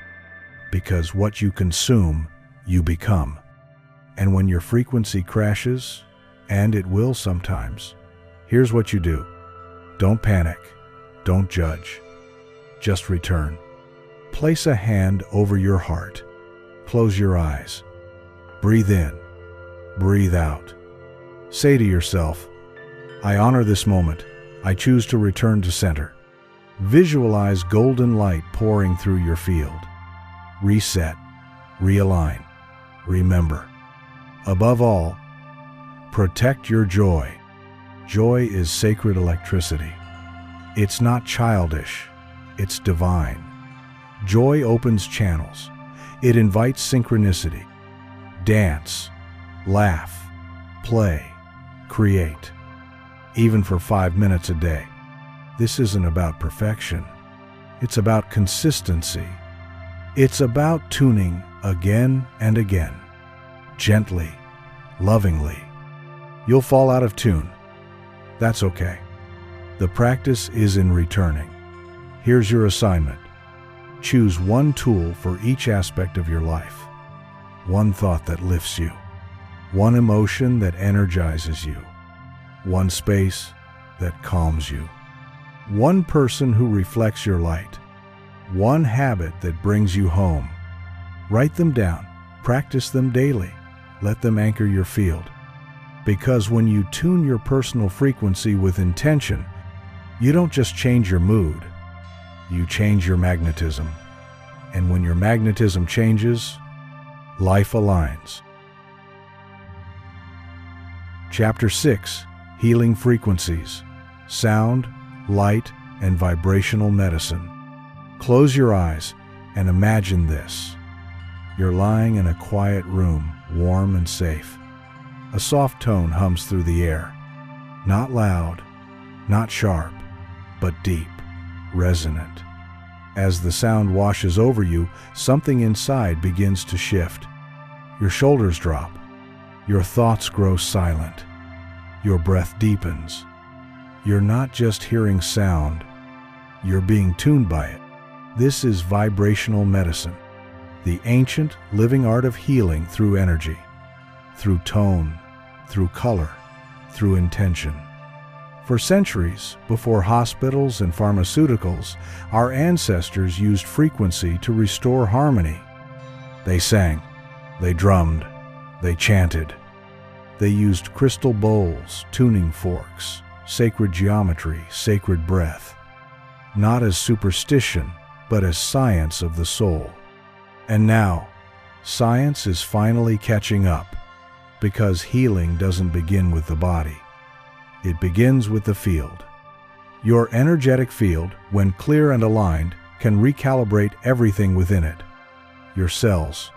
Because what you consume, you become. And when your frequency crashes, and it will sometimes, here's what you do. Don't panic. Don't judge. Just return. Place a hand over your heart. Close your eyes. Breathe in. Breathe out. Say to yourself, "I honor this moment. I choose to return to center." Visualize golden light pouring through your field. Reset. Realign. Remember. Above all, protect your joy. Joy is sacred electricity. It's not childish. It's divine. Joy opens channels. It invites synchronicity. Dance, laugh, play, create. Even for 5 minutes a day. This isn't about perfection. It's about consistency. It's about tuning again and again. Gently, lovingly. You'll fall out of tune. That's okay. The practice is in returning. Here's your assignment. Choose one tool for each aspect of your life. One thought that lifts you. One emotion that energizes you. One space that calms you. One person who reflects your light. One habit that brings you home. Write them down. Practice them daily. Let them anchor your field. Because when you tune your personal frequency with intention, you don't just change your mood, you change your magnetism. And when your magnetism changes, life aligns. Chapter 6, Healing Frequencies, Sound, Light, and Vibrational Medicine. Close your eyes and imagine this. You're lying in a quiet room, warm and safe. A soft tone hums through the air. Not loud, not sharp, but deep, resonant. As the sound washes over you, something inside begins to shift. Your shoulders drop. Your thoughts grow silent. Your breath deepens. You're not just hearing sound, you're being tuned by it. This is vibrational medicine, the ancient living art of healing through energy, through tone, through color, through intention. For centuries, before hospitals and pharmaceuticals, our ancestors used frequency to restore harmony. They sang, they drummed, they chanted. They used crystal bowls, tuning forks, sacred geometry, sacred breath, not as superstition, but as science of the soul. And now, science is finally catching up, because healing doesn't begin with the body. It begins with the field. Your energetic field, when clear and aligned, can recalibrate everything within it. Your cells,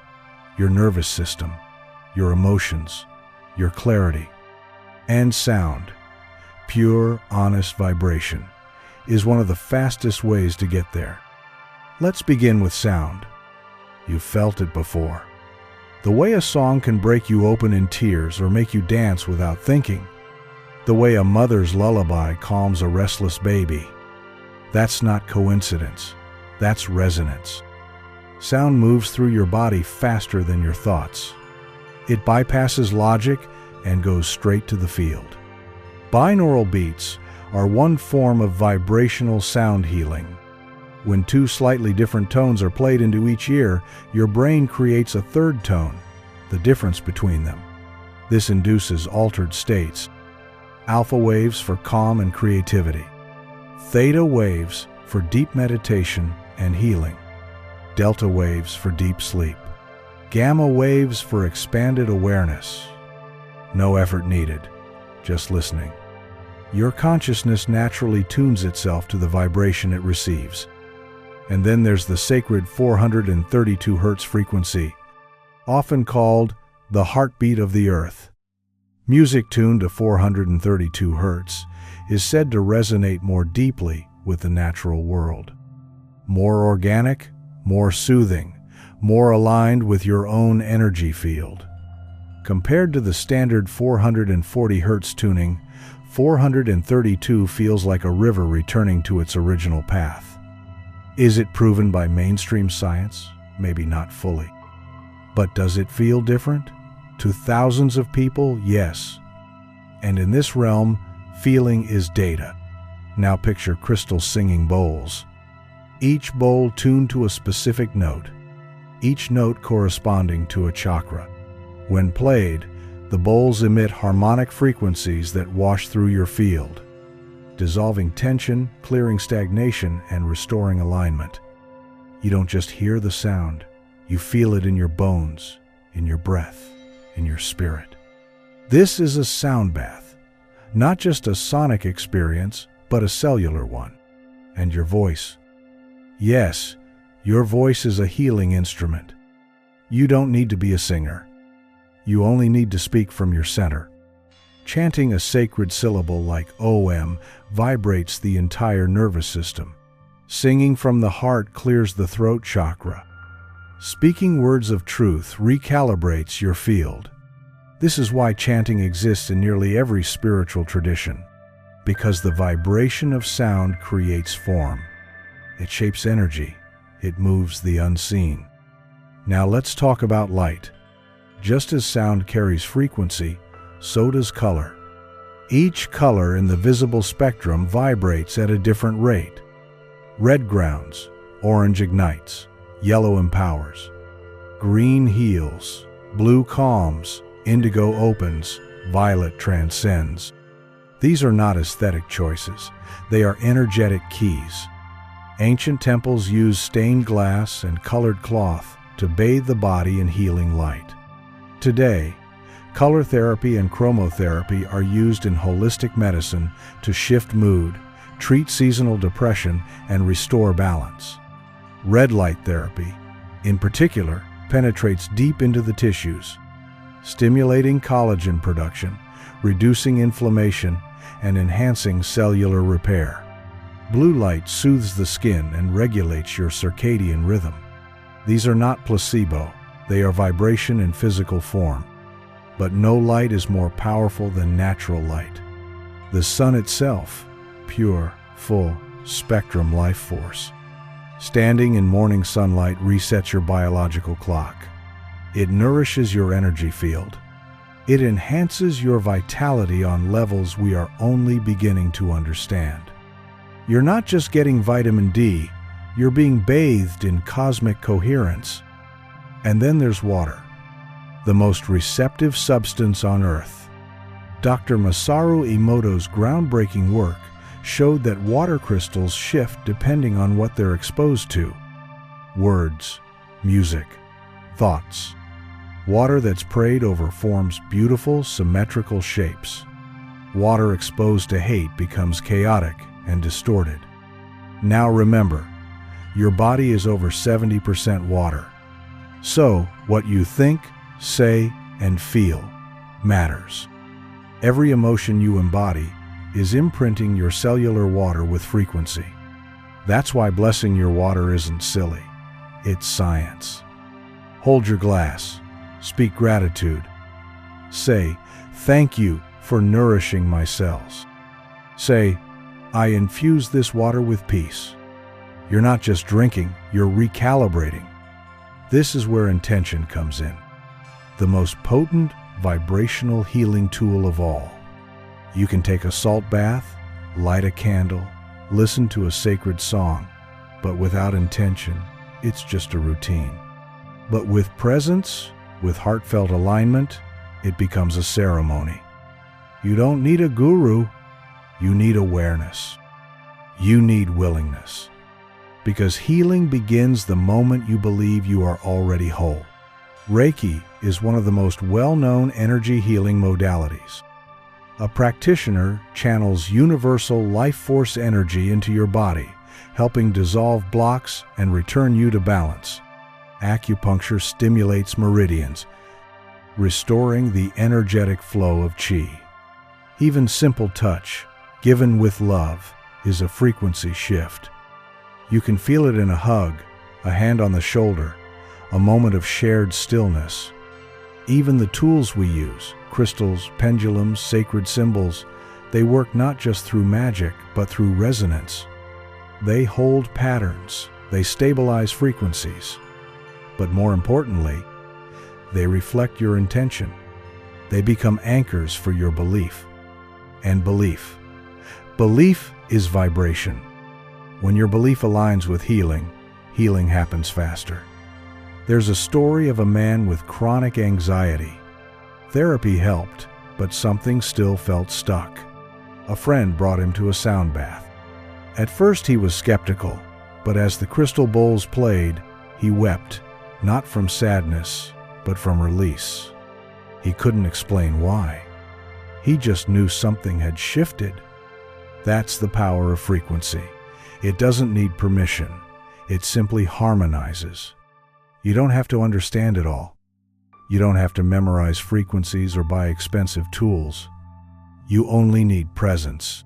your nervous system, your emotions, your clarity, and sound. Pure, honest vibration is one of the fastest ways to get there. Let's begin with sound. You've felt it before. The way a song can break you open in tears or make you dance without thinking. The way a mother's lullaby calms a restless baby. That's not coincidence. That's resonance. Sound moves through your body faster than your thoughts. It bypasses logic and goes straight to the field. Binaural beats are one form of vibrational sound healing. When two slightly different tones are played into each ear, your brain creates a third tone, the difference between them. This induces altered states. Alpha waves for calm and creativity. Theta waves for deep meditation and healing. Delta waves for deep sleep. Gamma waves for expanded awareness. No effort needed, just listening. Your consciousness naturally tunes itself to the vibration it receives. And then there's the sacred 432 Hz frequency, often called the heartbeat of the earth. Music tuned to 432 Hz is said to resonate more deeply with the natural world. More organic, more soothing, more aligned with your own energy field. Compared to the standard 440 Hz tuning, 432 feels like a river returning to its original path. Is it proven by mainstream science? Maybe not fully. But does it feel different? To thousands of people, yes. And in this realm, feeling is data. Now picture crystal singing bowls. Each bowl tuned to a specific note, each note corresponding to a chakra. When played, the bowls emit harmonic frequencies that wash through your field, dissolving tension, clearing stagnation, and restoring alignment. You don't just hear the sound, you feel it in your bones, in your breath, in your spirit. This is a sound bath, not just a sonic experience, but a cellular one. And your voice. Yes, your voice is a healing instrument. You don't need to be a singer. You only need to speak from your center. Chanting a sacred syllable like OM vibrates the entire nervous system. Singing from the heart clears the throat chakra. Speaking words of truth recalibrates your field. This is why chanting exists in nearly every spiritual tradition, because the vibration of sound creates form. It shapes energy. It moves the unseen. Now let's talk about light. Just as sound carries frequency, so does color. Each color in the visible spectrum vibrates at a different rate. Red grounds, orange ignites, yellow empowers. Green heals, blue calms, indigo opens, violet transcends. These are not aesthetic choices. They are energetic keys. Ancient temples used stained glass and colored cloth to bathe the body in healing light. Today, color therapy and chromotherapy are used in holistic medicine to shift mood, treat seasonal depression, and restore balance. Red light therapy, in particular, penetrates deep into the tissues, stimulating collagen production, reducing inflammation, and enhancing cellular repair. Blue light soothes the skin and regulates your circadian rhythm. These are not placebo, they are vibration in physical form. But no light is more powerful than natural light. The sun itself, pure, full, spectrum life force. Standing in morning sunlight resets your biological clock. It nourishes your energy field. It enhances your vitality on levels we are only beginning to understand. You're not just getting vitamin D, you're being bathed in cosmic coherence. And then there's water, the most receptive substance on Earth. Dr. Masaru Emoto's groundbreaking work showed that water crystals shift depending on what they're exposed to. Words, music, thoughts. Water that's prayed over forms beautiful, symmetrical shapes. Water exposed to hate becomes chaotic and distorted. Now remember, your body is over 70% water. So, what you think, say, and feel matters. Every emotion you embody is imprinting your cellular water with frequency. That's why blessing your water isn't silly. It's science. Hold your glass. Speak gratitude. Say, "Thank you for nourishing my cells." Say, "I infuse this water with peace." You're not just drinking, you're recalibrating. This is where intention comes in, the most potent vibrational healing tool of all. You can take a salt bath, light a candle, listen to a sacred song, but without intention, it's just a routine. But with presence, with heartfelt alignment, it becomes a ceremony. You don't need a guru, you need awareness. You need willingness. Because healing begins the moment you believe you are already whole. Reiki is one of the most well-known energy healing modalities. A practitioner channels universal life force energy into your body, helping dissolve blocks and return you to balance. Acupuncture stimulates meridians, restoring the energetic flow of qi. Even simple touch, given with love, is a frequency shift. You can feel it in a hug, a hand on the shoulder, a moment of shared stillness. Even the tools we use, crystals, pendulums, sacred symbols, they work not just through magic, but through resonance. They hold patterns, they stabilize frequencies. But more importantly, they reflect your intention. They become anchors for your belief. And belief is vibration. When your belief aligns with healing, healing happens faster. There's a story of a man with chronic anxiety. Therapy helped, but something still felt stuck. A friend brought him to a sound bath. At first he was skeptical, but as the crystal bowls played, he wept, not from sadness, but from release. He couldn't explain why. He just knew something had shifted. That's the power of frequency. It doesn't need permission. It simply harmonizes. You don't have to understand it all. You don't have to memorize frequencies or buy expensive tools. You only need presence.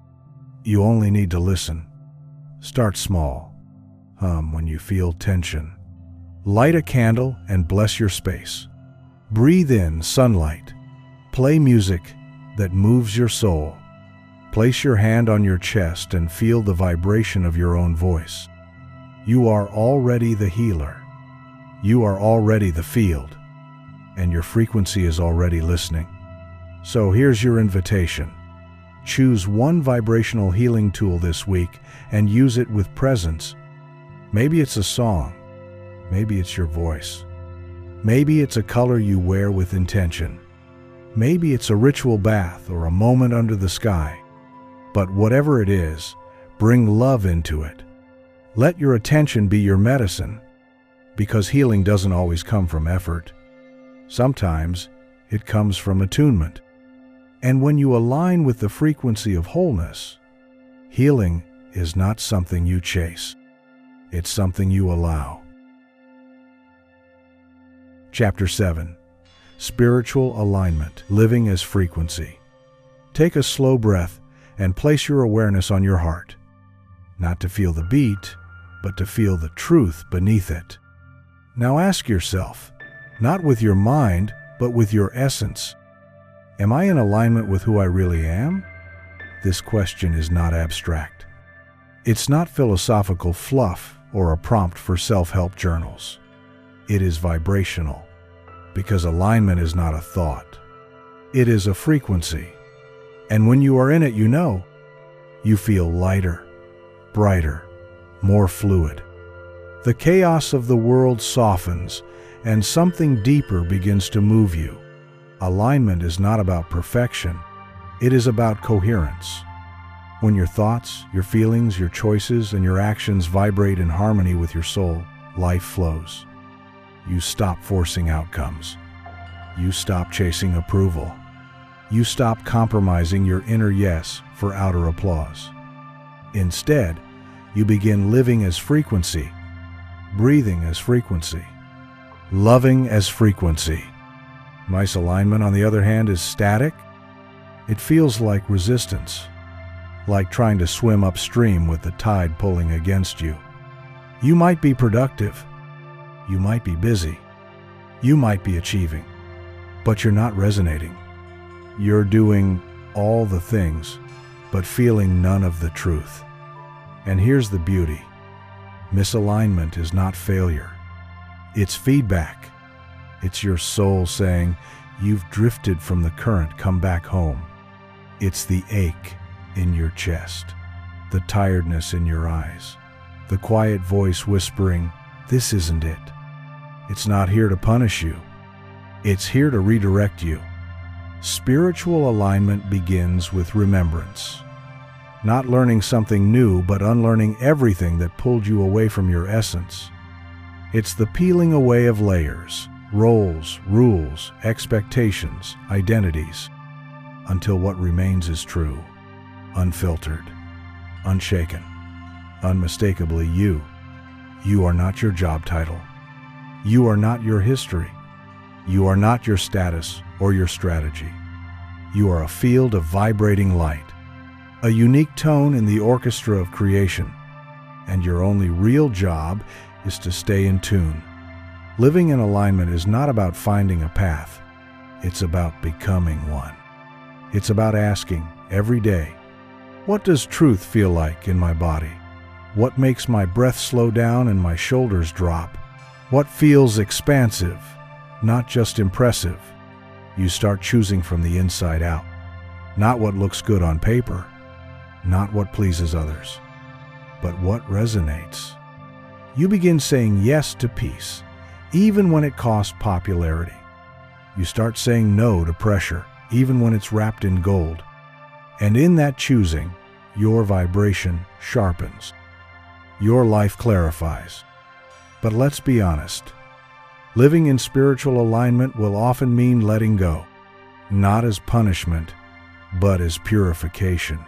You only need to listen. Start small. Hum when you feel tension. Light a candle and bless your space. Breathe in sunlight. Play music that moves your soul. Place your hand on your chest and feel the vibration of your own voice. You are already the healer. You are already the field. And your frequency is already listening. So here's your invitation. Choose one vibrational healing tool this week and use it with presence. Maybe it's a song. Maybe it's your voice. Maybe it's a color you wear with intention. Maybe it's a ritual bath or a moment under the sky. But whatever it is, bring love into it. Let your attention be your medicine, because healing doesn't always come from effort. Sometimes it comes from attunement. And when you align with the frequency of wholeness, healing is not something you chase. It's something you allow. Chapter 7. Spiritual Alignment, Living as Frequency. Take a slow breath and place your awareness on your heart. Not to feel the beat, but to feel the truth beneath it. Now ask yourself, not with your mind, but with your essence, am I in alignment with who I really am? This question is not abstract. It's not philosophical fluff or a prompt for self-help journals. It is vibrational, because alignment is not a thought. It is a frequency. And when you are in it, you feel lighter, brighter, more fluid. The chaos of the world softens, and something deeper begins to move you. Alignment is not about perfection. It is about coherence. When your thoughts, your feelings, your choices, and your actions vibrate in harmony with your soul, life flows. You stop forcing outcomes. You stop chasing approval. You stop compromising your inner yes for outer applause. Instead, you begin living as frequency, breathing as frequency, loving as frequency. Misalignment, on the other hand, is static. It feels like resistance, like trying to swim upstream with the tide pulling against you. You might be productive. You might be busy. You might be achieving. But you're not resonating. You're doing all the things, but feeling none of the truth. And here's the beauty. Misalignment is not failure. It's feedback. It's your soul saying, "You've drifted from the current, come back home." It's the ache in your chest, the tiredness in your eyes, the quiet voice whispering, "This isn't it." It's not here to punish you. It's here to redirect you. Spiritual alignment begins with remembrance. Not learning something new, but unlearning everything that pulled you away from your essence. It's the peeling away of layers, roles, rules, expectations, identities, until what remains is true, unfiltered, unshaken, unmistakably you. You are not your job title. You are not your history. You are not your status or your strategy. You are a field of vibrating light, a unique tone in the orchestra of creation, and your only real job is to stay in tune. Living in alignment is not about finding a path. It's about becoming one. It's about asking every day, what does truth feel like in my body? What makes my breath slow down and my shoulders drop? What feels expansive, not just impressive? You start choosing from the inside out, not what looks good on paper, not what pleases others, but what resonates. You begin saying yes to peace, even when it costs popularity. You start saying no to pressure, even when it's wrapped in gold. And in that choosing, your vibration sharpens. Your life clarifies. But let's be honest. Living in spiritual alignment will often mean letting go, not as punishment, but as purification.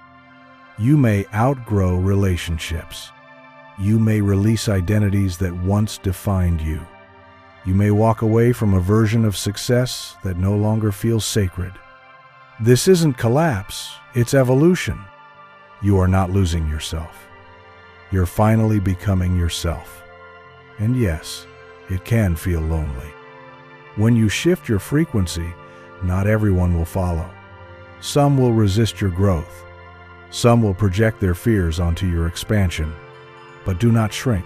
You may outgrow relationships. You may release identities that once defined you. You may walk away from a version of success that no longer feels sacred. This isn't collapse, it's evolution. You are not losing yourself. You're finally becoming yourself. And yes, it can feel lonely. When you shift your frequency, not everyone will follow. Some will resist your growth. Some will project their fears onto your expansion. But do not shrink.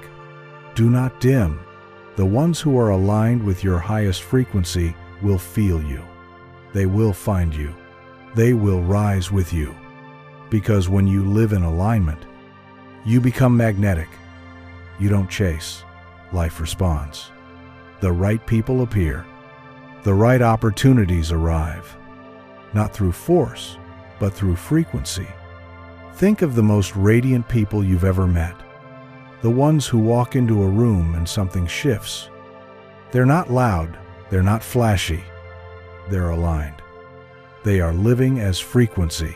Do not dim. The ones who are aligned with your highest frequency will feel you. They will find you. They will rise with you. Because when you live in alignment, you become magnetic. You don't chase. Life responds. The right people appear. The right opportunities arrive. Not through force, but through frequency. Think of the most radiant people you've ever met. The ones who walk into a room and something shifts. They're not loud. They're not flashy. They're aligned. They are living as frequency.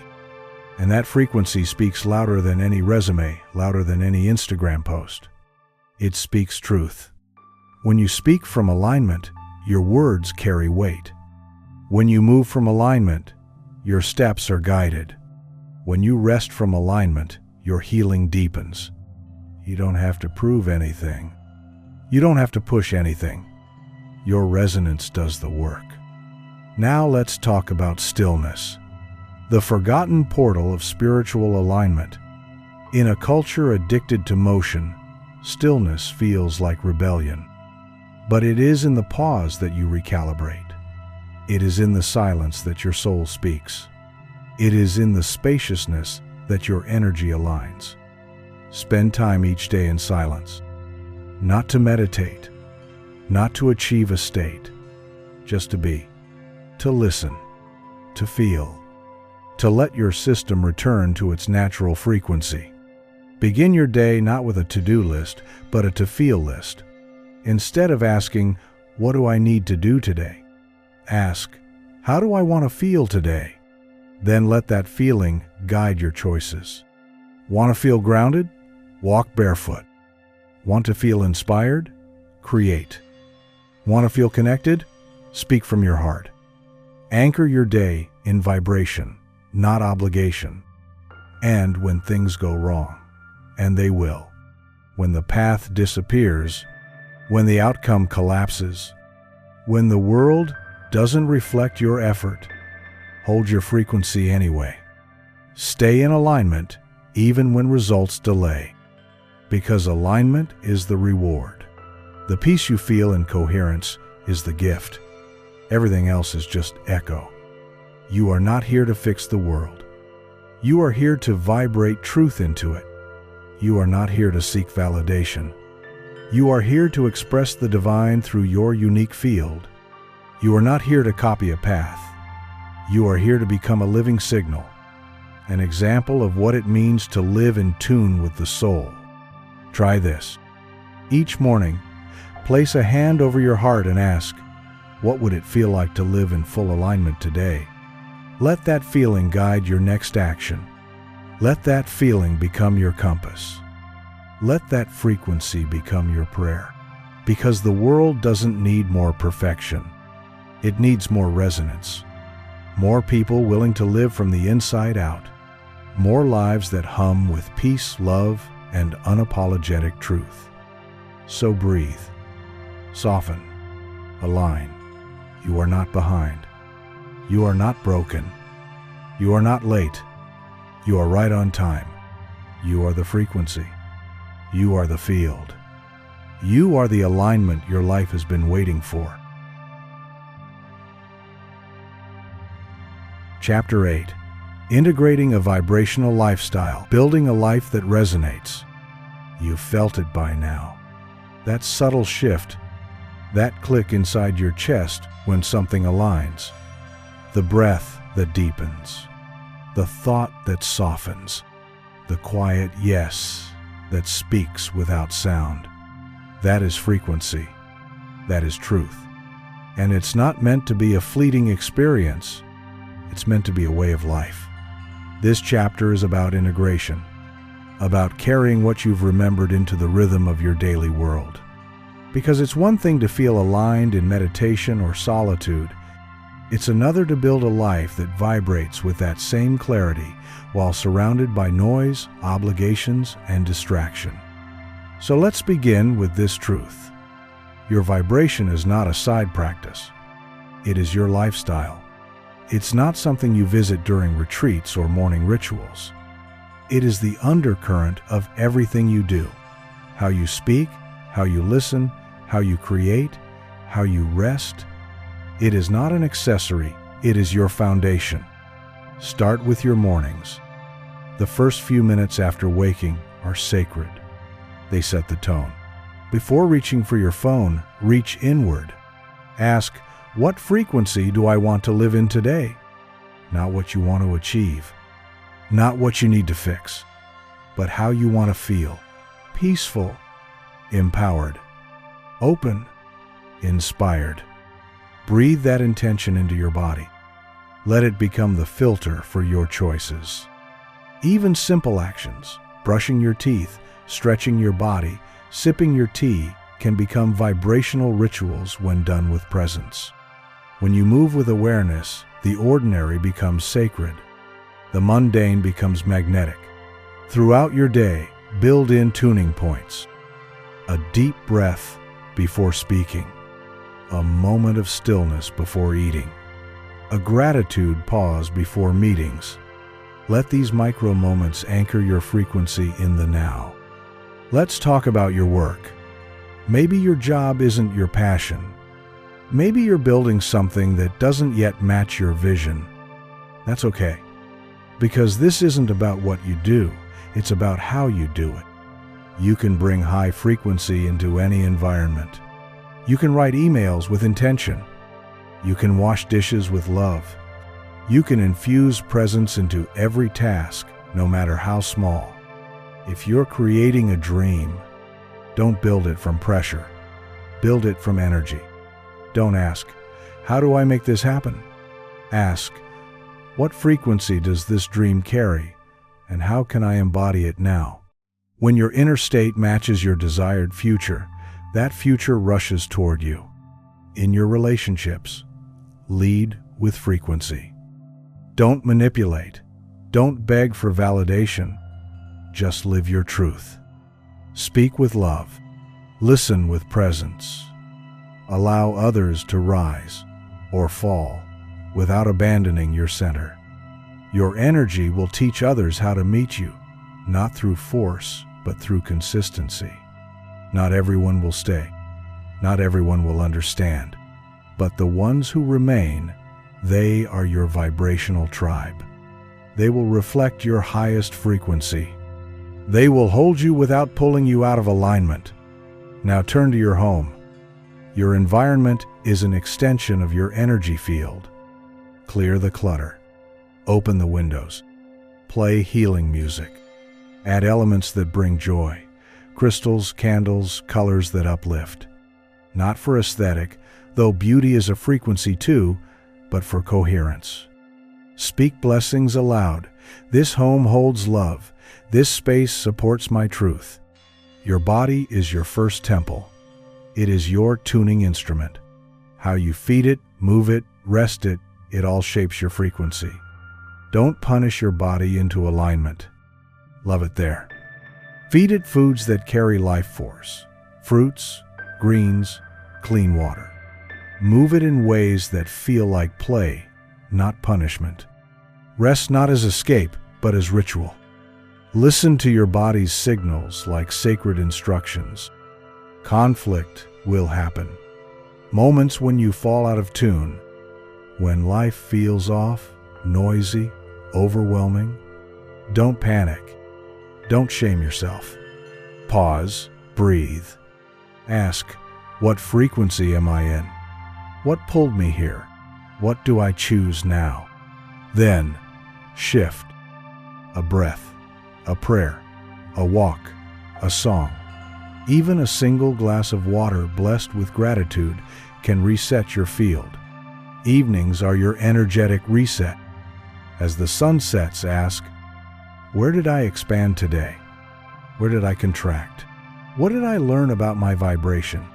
And that frequency speaks louder than any resume, louder than any Instagram post. It speaks truth. When you speak from alignment, your words carry weight. When you move from alignment, your steps are guided. When you rest from alignment, your healing deepens. You don't have to prove anything. You don't have to push anything. Your resonance does the work. Now let's talk about stillness, the forgotten portal of spiritual alignment. In a culture addicted to motion, stillness feels like rebellion. But it is in the pause that you recalibrate. It is in the silence that your soul speaks. It is in the spaciousness that your energy aligns. Spend time each day in silence, not to meditate, not to achieve a state, just to be, to listen, to feel, to let your system return to its natural frequency. Begin your day not with a to-do list, but a to-feel list. Instead of asking, "What do I need to do today?" ask, "How do I want to feel today?" Then let that feeling guide your choices. Want to feel grounded? Walk barefoot. Want to feel inspired? Create. Want to feel connected? Speak from your heart. Anchor your day in vibration, not obligation. And when things go wrong, and they will, when the path disappears, when the outcome collapses, when the world doesn't reflect your effort, hold your frequency anyway. Stay in alignment even when results delay, because alignment is the reward. The peace you feel in coherence is the gift. Everything else is just echo. You are not here to fix the world. You are here to vibrate truth into it. You are not here to seek validation. You are here to express the divine through your unique field. You are not here to copy a path. You are here to become a living signal, an example of what it means to live in tune with the soul. Try this. Each morning, place a hand over your heart and ask, what would it feel like to live in full alignment today? Let that feeling guide your next action. Let that feeling become your compass. Let that frequency become your prayer. Because the world doesn't need more perfection. It needs more resonance. More people willing to live from the inside out. More lives that hum with peace, love, and unapologetic truth. So breathe. Soften. Align. You are not behind. You are not broken. You are not late. You are right on time. You are the frequency. You are the field. You are the alignment your life has been waiting for. Chapter 8. Integrating a vibrational lifestyle. Building a life that resonates. You've felt it by now. That subtle shift. That click inside your chest when something aligns. The breath that deepens. The thought that softens. The quiet yes that speaks without sound. That is frequency. That is truth. And it's not meant to be a fleeting experience. It's meant to be a way of life. This chapter is about integration, about carrying what you've remembered into the rhythm of your daily world. Because it's one thing to feel aligned in meditation or solitude. It's another to build a life that vibrates with that same clarity while surrounded by noise, obligations, and distraction. So let's begin with this truth. Your vibration is not a side practice. It is your lifestyle. It's not something you visit during retreats or morning rituals. It is the undercurrent of everything you do. How you speak, how you listen, how you create, how you rest. It is not an accessory, it is your foundation. Start with your mornings. The first few minutes after waking are sacred. They set the tone. Before reaching for your phone, reach inward. Ask, what frequency do I want to live in today? Not what you want to achieve, not what you need to fix, but how you want to feel. Peaceful, empowered, open, inspired. Breathe that intention into your body. Let it become the filter for your choices. Even simple actions, brushing your teeth, stretching your body, sipping your tea, can become vibrational rituals when done with presence. When you move with awareness, the ordinary becomes sacred. The mundane becomes magnetic. Throughout your day, build in tuning points. A deep breath before speaking. A moment of stillness before eating. A gratitude pause before meetings. Let these micro moments anchor your frequency in the now. Let's talk about your work. Maybe your job isn't your passion. Maybe you're building something that doesn't yet match your vision. That's okay. Because this isn't about what you do, it's about how you do it. You can bring high frequency into any environment. You can write emails with intention. You can wash dishes with love. You can infuse presence into every task, no matter how small. If you're creating a dream, don't build it from pressure. Build it from energy. Don't ask, how do I make this happen? Ask, what frequency does this dream carry, and how can I embody it now? When your inner state matches your desired future, that future rushes toward you. In your relationships, lead with frequency. Don't manipulate. Don't beg for validation. Just live your truth. Speak with love. Listen with presence. Allow others to rise or fall without abandoning your center. Your energy will teach others how to meet you, not through force, but through consistency. Not everyone will stay. Not everyone will understand, but the ones who remain, they are your vibrational tribe. They will reflect your highest frequency. They will hold you without pulling you out of alignment. Now turn to your home. Your environment is an extension of your energy field. Clear the clutter. Open the windows. Play healing music. Add elements that bring joy. Crystals, candles, colors that uplift. Not for aesthetic, though beauty is a frequency too, but for coherence. Speak blessings aloud. This home holds love. This space supports my truth. Your body is your first temple. It is your tuning instrument. How you feed it, move it, rest it, it all shapes your frequency. Don't punish your body into alignment. Love it there. Feed it foods that carry life force. Fruits, greens, clean water. Move it in ways that feel like play, not punishment. Rest not as escape, but as ritual. Listen to your body's signals like sacred instructions. Conflict will happen. Moments when you fall out of tune, when life feels off, noisy, overwhelming. Don't panic. Don't shame yourself. Pause, breathe. Ask, what frequency am I in? What pulled me here? What do I choose now? Then, shift. A breath, a prayer, a walk, a song. Even a single glass of water blessed with gratitude can reset your field. Evenings are your energetic reset. As the sun sets, ask, where did I expand today? Where did I contract? What did I learn about my vibration?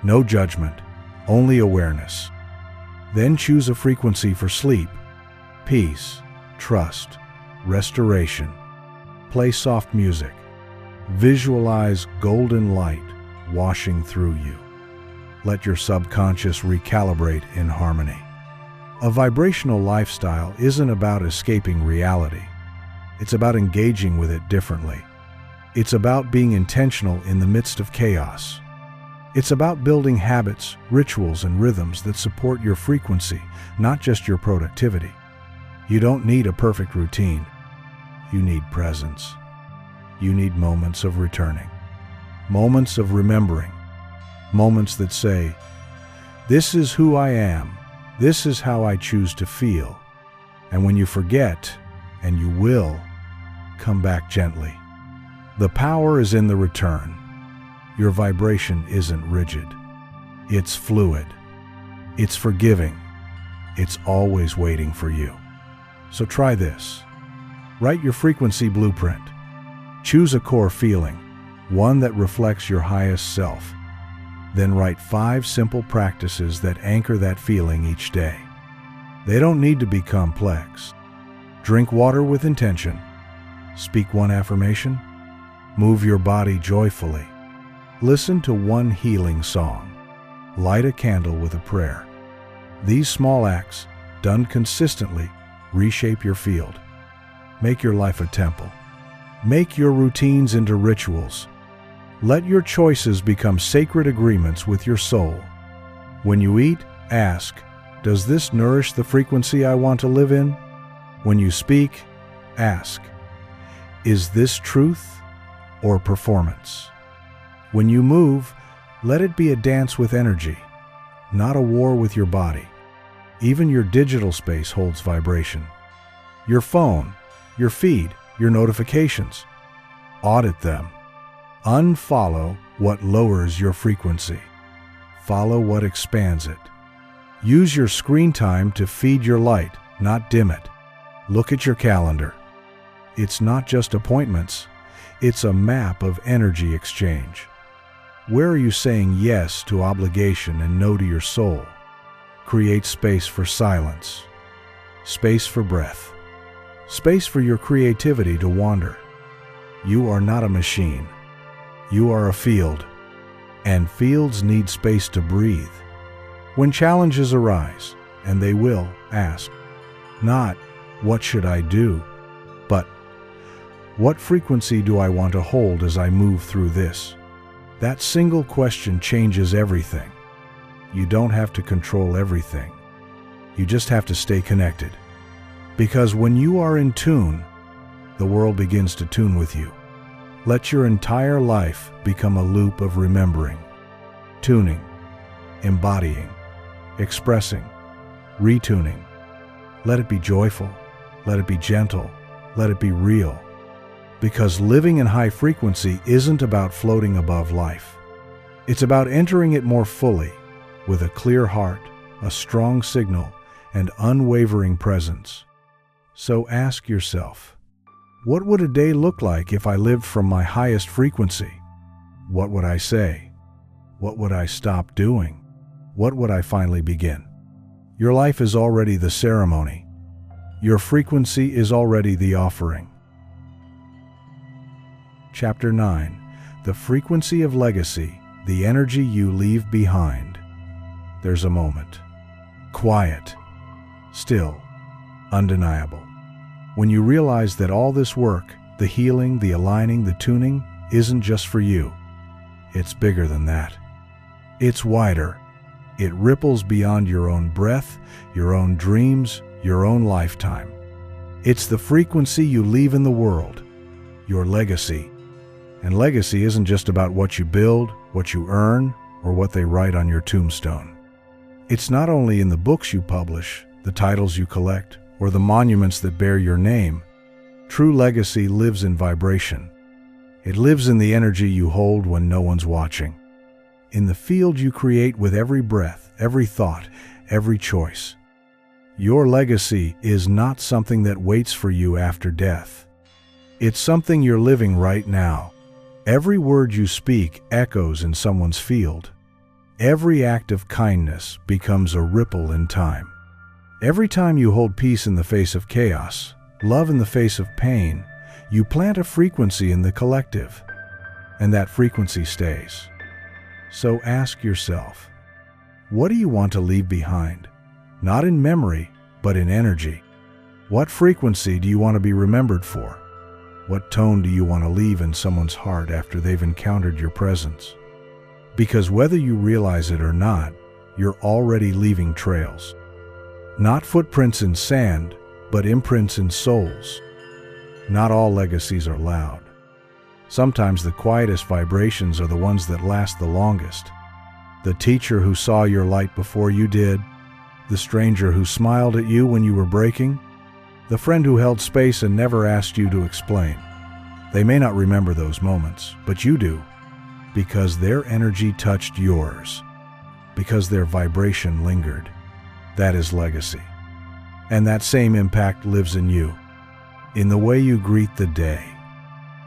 No judgment, only awareness. Then choose a frequency for sleep, peace, trust, restoration. Play soft music. Visualize golden light washing through you. Let your subconscious recalibrate in harmony. A vibrational lifestyle isn't about escaping reality. It's about engaging with it differently. It's about being intentional in the midst of chaos. It's about building habits, rituals, and rhythms that support your frequency, not just your productivity. You don't need a perfect routine. You need presence. You need moments of returning, moments of remembering, moments that say, this is who I am, this is how I choose to feel. And when you forget, and you will, come back gently. The power is in the return. Your vibration isn't rigid. It's fluid. It's forgiving. It's always waiting for you. So try this. Write your frequency blueprint. Choose a core feeling, one that reflects your highest self. Then write 5 simple practices that anchor that feeling each day. They don't need to be complex. Drink water with intention. Speak one affirmation. Move your body joyfully. Listen to one healing song. Light a candle with a prayer. These small acts, done consistently, reshape your field. Make your life a temple. Make your routines into rituals. Let your choices become sacred agreements with your soul. When you eat, ask, does this nourish the frequency I want to live in? When you speak, ask, is this truth or performance? When you move, let it be a dance with energy, not a war with your body. Even your digital space holds vibration. Your phone, your feed, your notifications. Audit them. Unfollow what lowers your frequency. Follow what expands it. Use your screen time to feed your light, not dim it. Look at your calendar. It's not just appointments. It's a map of energy exchange. Where are you saying yes to obligation and no to your soul? Create space for silence. Space for breath. Space for your creativity to wander. You are not a machine. You are a field, and fields need space to breathe. When challenges arise, and they will, ask, not, what should I do, but, what frequency do I want to hold as I move through this? That single question changes everything. You don't have to control everything. You just have to stay connected. Because when you are in tune, the world begins to tune with you. Let your entire life become a loop of remembering, tuning, embodying, expressing, retuning. Let it be joyful. Let it be gentle. Let it be real. Because living in high frequency isn't about floating above life. It's about entering it more fully, with a clear heart, a strong signal, and unwavering presence. So ask yourself, what would a day look like if I lived from my highest frequency? What would I say? What would I stop doing? What would I finally begin? Your life is already the ceremony. Your frequency is already the offering. Chapter 9. The frequency of legacy, the energy you leave behind. There's a moment. Quiet. Still. Undeniable. When you realize that all this work, the healing, the aligning, the tuning, isn't just for you. It's bigger than that. It's wider. It ripples beyond your own breath, your own dreams, your own lifetime. It's the frequency you leave in the world, your legacy. And legacy isn't just about what you build, what you earn, or what they write on your tombstone. It's not only in the books you publish, the titles you collect, or the monuments that bear your name. True legacy lives in vibration. It lives in the energy you hold when no one's watching. In the field you create with every breath, every thought, every choice. Your legacy is not something that waits for you after death. It's something you're living right now. Every word you speak echoes in someone's field. Every act of kindness becomes a ripple in time. Every time you hold peace in the face of chaos, love in the face of pain, you plant a frequency in the collective, and that frequency stays. So ask yourself, what do you want to leave behind? Not in memory, but in energy. What frequency do you want to be remembered for? What tone do you want to leave in someone's heart after they've encountered your presence? Because whether you realize it or not, you're already leaving trails. Not footprints in sand, but imprints in souls. Not all legacies are loud. Sometimes the quietest vibrations are the ones that last the longest. The teacher who saw your light before you did, the stranger who smiled at you when you were breaking, the friend who held space and never asked you to explain. They may not remember those moments, but you do, because their energy touched yours, because their vibration lingered. That is legacy. And that same impact lives in you, in the way you greet the day,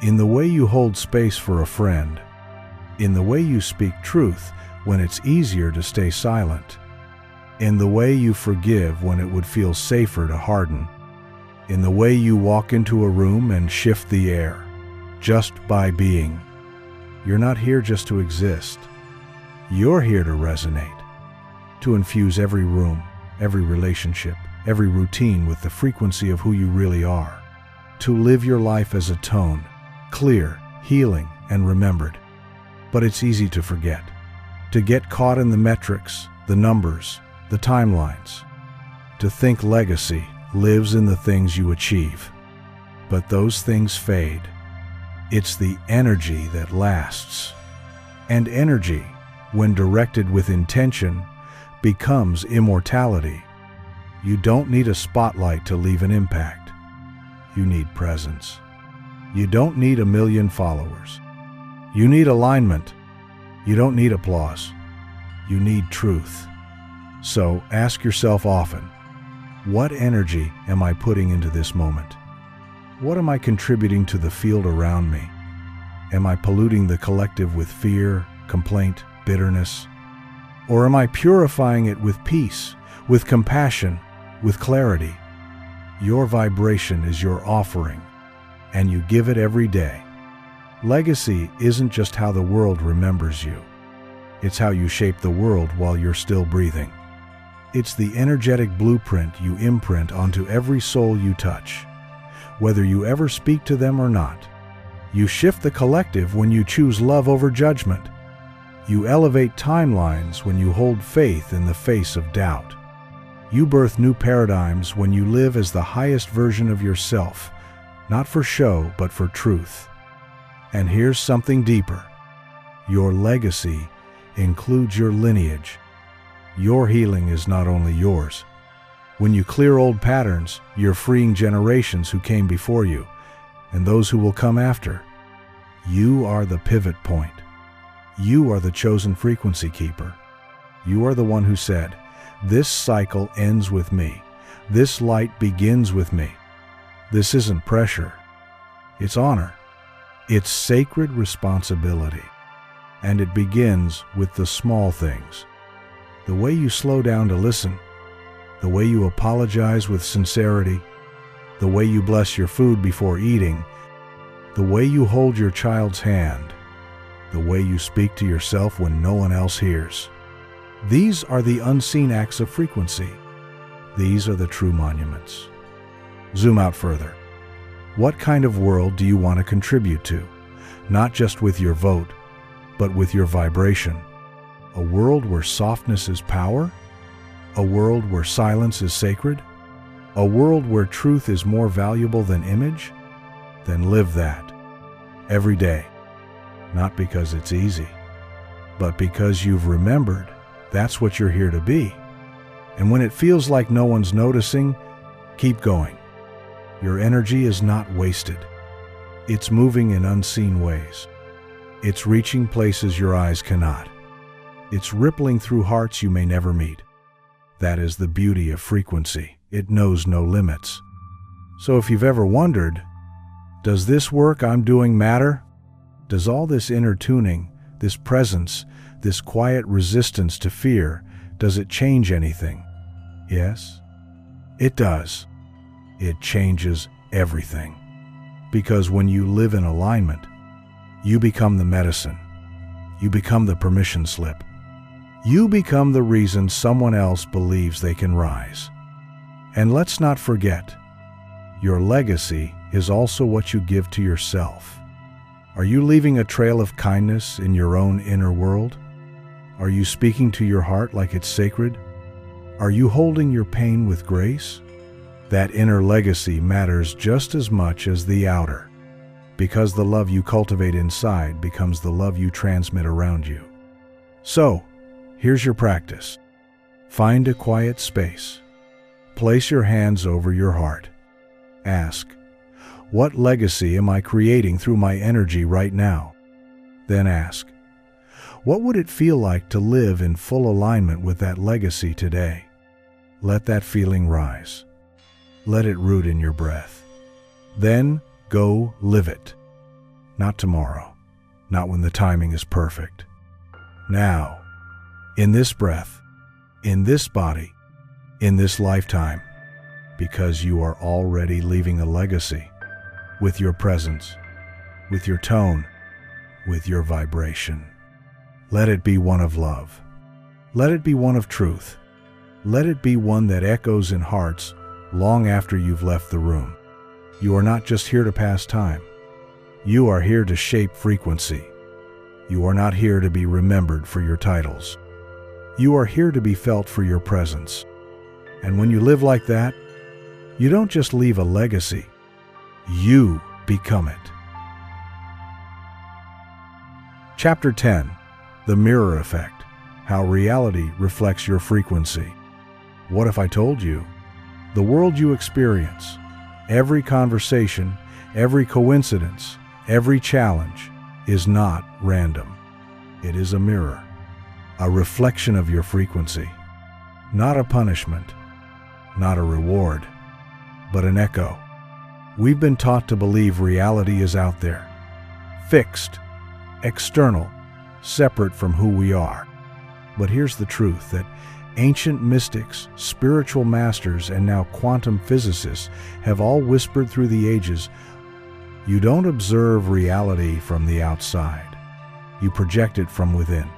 in the way you hold space for a friend, in the way you speak truth when it's easier to stay silent, in the way you forgive when it would feel safer to harden, in the way you walk into a room and shift the air, just by being. You're not here just to exist. You're here to resonate, to infuse every room, every relationship, every routine with the frequency of who you really are, to live your life as a tone, clear, healing, and remembered. But it's easy to forget, to get caught in the metrics, the numbers, the timelines, to think legacy lives in the things you achieve. But those things fade. It's the energy that lasts. And energy, when directed with intention, becomes immortality. You don't need a spotlight to leave an impact. You need presence. You don't need 1 million followers. You need alignment. You don't need applause. You need truth. So ask yourself often, what energy am I putting into this moment? What am I contributing to the field around me? Am I polluting the collective with fear, complaint, bitterness? Or am I purifying it with peace, with compassion, with clarity? Your vibration is your offering, and you give it every day. Legacy isn't just how the world remembers you. It's how you shape the world while you're still breathing. It's the energetic blueprint you imprint onto every soul you touch, whether you ever speak to them or not. You shift the collective when you choose love over judgment, You elevate timelines when you hold faith in the face of doubt. You birth new paradigms when you live as the highest version of yourself, not for show, but for truth. And here's something deeper. Your legacy includes your lineage. Your healing is not only yours. When you clear old patterns, you're freeing generations who came before you, and those who will come after. You are the pivot point. You are the chosen frequency keeper. You are the one who said, "This cycle ends with me. This light begins with me." This isn't pressure. It's honor. It's sacred responsibility. And it begins with the small things. The way you slow down to listen, the way you apologize with sincerity, the way you bless your food before eating, the way you hold your child's hand, the way you speak to yourself when no one else hears. These are the unseen acts of frequency. These are the true monuments. Zoom out further. What kind of world do you want to contribute to? Not just with your vote, but with your vibration. A world where softness is power? A world where silence is sacred? A world where truth is more valuable than image? Then live that. Every day. Not because it's easy, but because you've remembered that's what you're here to be. And when it feels like no one's noticing, keep going. Your energy is not wasted. It's moving in unseen ways. It's reaching places your eyes cannot. It's rippling through hearts you may never meet. That is the beauty of frequency. It knows no limits. So if you've ever wondered, does this work I'm doing matter? Does all this inner tuning, this presence, this quiet resistance to fear, does it change anything? Yes, it does. It changes everything. Because when you live in alignment, you become the medicine. You become the permission slip. You become the reason someone else believes they can rise. And let's not forget, your legacy is also what you give to yourself. Are you leaving a trail of kindness in your own inner world? Are you speaking to your heart like it's sacred? Are you holding your pain with grace? That inner legacy matters just as much as the outer, because the love you cultivate inside becomes the love you transmit around you. So, here's your practice. Find a quiet space. Place your hands over your heart. Ask, what legacy am I creating through my energy right now? Then ask, what would it feel like to live in full alignment with that legacy today? Let that feeling rise. Let it root in your breath. Then go live it. Not tomorrow, not when the timing is perfect. Now, in this breath, in this body, in this lifetime, because you are already leaving a legacy with your presence, with your tone, with your vibration. Let it be one of love. Let it be one of truth. Let it be one that echoes in hearts long after you've left the room. You are not just here to pass time. You are here to shape frequency. You are not here to be remembered for your titles. You are here to be felt for your presence. And when you live like that, you don't just leave a legacy. You become it. Chapter 10. The Mirror Effect. How reality reflects your frequency. What if I told you? The world you experience, every conversation, every coincidence, every challenge is not random. It is a mirror, a reflection of your frequency. Not a punishment, not a reward, but an echo. We've been taught to believe reality is out there, fixed, external, separate from who we are. But here's the truth, that ancient mystics, spiritual masters, and now quantum physicists have all whispered through the ages, you don't observe reality from the outside. You project it from within.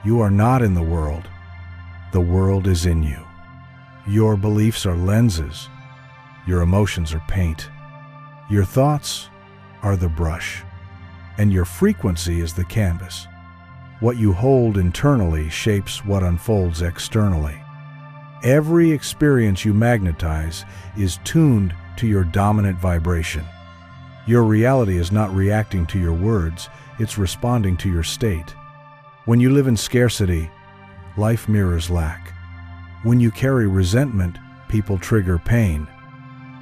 You are not in the world. The world is in you. Your beliefs are lenses. Your emotions are paint. Your thoughts are the brush. And your frequency is the canvas. What you hold internally shapes what unfolds externally. Every experience you magnetize is tuned to your dominant vibration. Your reality is not reacting to your words, it's responding to your state. When you live in scarcity, life mirrors lack. When you carry resentment, people trigger pain.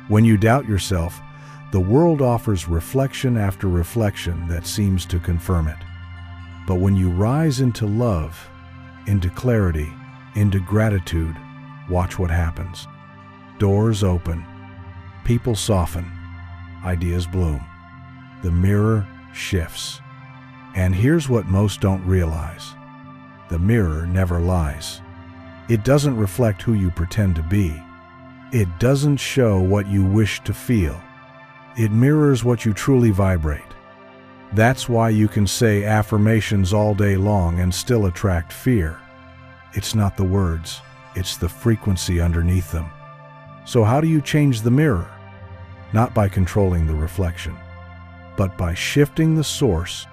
When you doubt yourself, the world offers reflection after reflection that seems to confirm it. But when you rise into love, into clarity, into gratitude, watch what happens. Doors open, people soften, ideas bloom. The mirror shifts. And here's what most don't realize. The mirror never lies. It doesn't reflect who you pretend to be. It doesn't show what you wish to feel. It mirrors what you truly vibrate. That's why you can say affirmations all day long and still attract fear. It's not the words, it's the frequency underneath them. So how do you change the mirror? Not by controlling the reflection, but by shifting the source.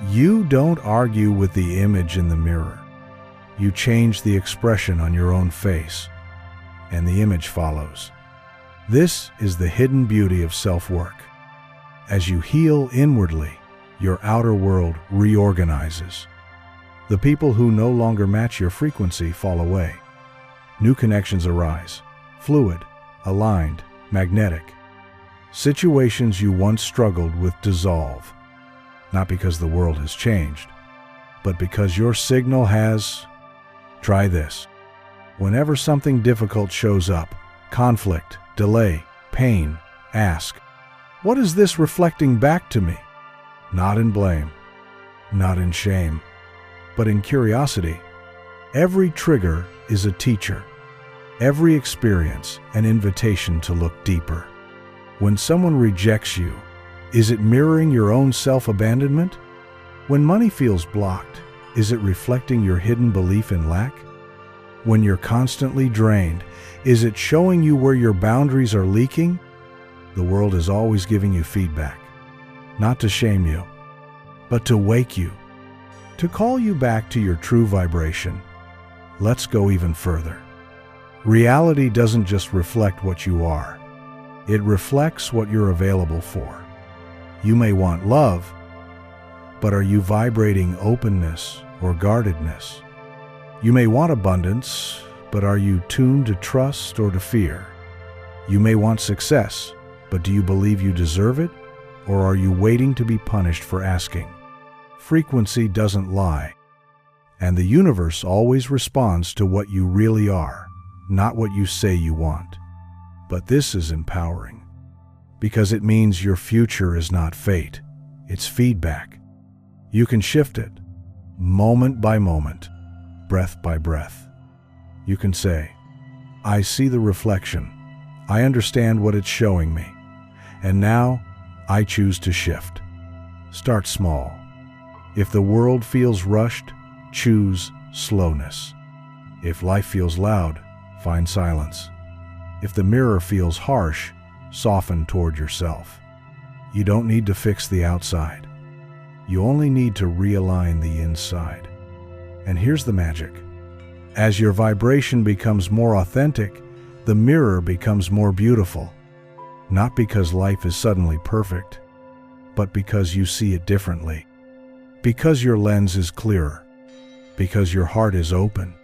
You don't argue with the image in the mirror. You change the expression on your own face, and the image follows. This is the hidden beauty of self-work. As you heal inwardly, your outer world reorganizes. The people who no longer match your frequency fall away. New connections arise, fluid, aligned, magnetic. Situations you once struggled with dissolve, not because the world has changed, but because your signal has. Try this. Whenever something difficult shows up, conflict, delay, pain, ask, what is this reflecting back to me? Not in blame, not in shame, but in curiosity. Every trigger is a teacher. Every experience an invitation to look deeper. When someone rejects you, is it mirroring your own self-abandonment? When money feels blocked, is it reflecting your hidden belief in lack? When you're constantly drained, is it showing you where your boundaries are leaking? The world is always giving you feedback, not to shame you, but to wake you, to call you back to your true vibration. Let's go even further. Reality doesn't just reflect what you are. It reflects what you're available for. You may want love, but are you vibrating openness or guardedness? You may want abundance, but are you tuned to trust or to fear? You may want success, but do you believe you deserve it, or are you waiting to be punished for asking? Frequency doesn't lie, and the universe always responds to what you really are, not what you say you want. But this is empowering, because it means your future is not fate, it's feedback. You can shift it, moment by moment, breath by breath. You can say, I see the reflection, I understand what it's showing me, and now I choose to shift. Start small. If the world feels rushed, choose slowness. If life feels loud, find silence. If the mirror feels harsh, soften toward yourself. You don't need to fix the outside. You only need to realign the inside. And here's the magic. As your vibration becomes more authentic, the mirror becomes more beautiful. Not because life is suddenly perfect, but because you see it differently. Because your lens is clearer. Because your heart is open.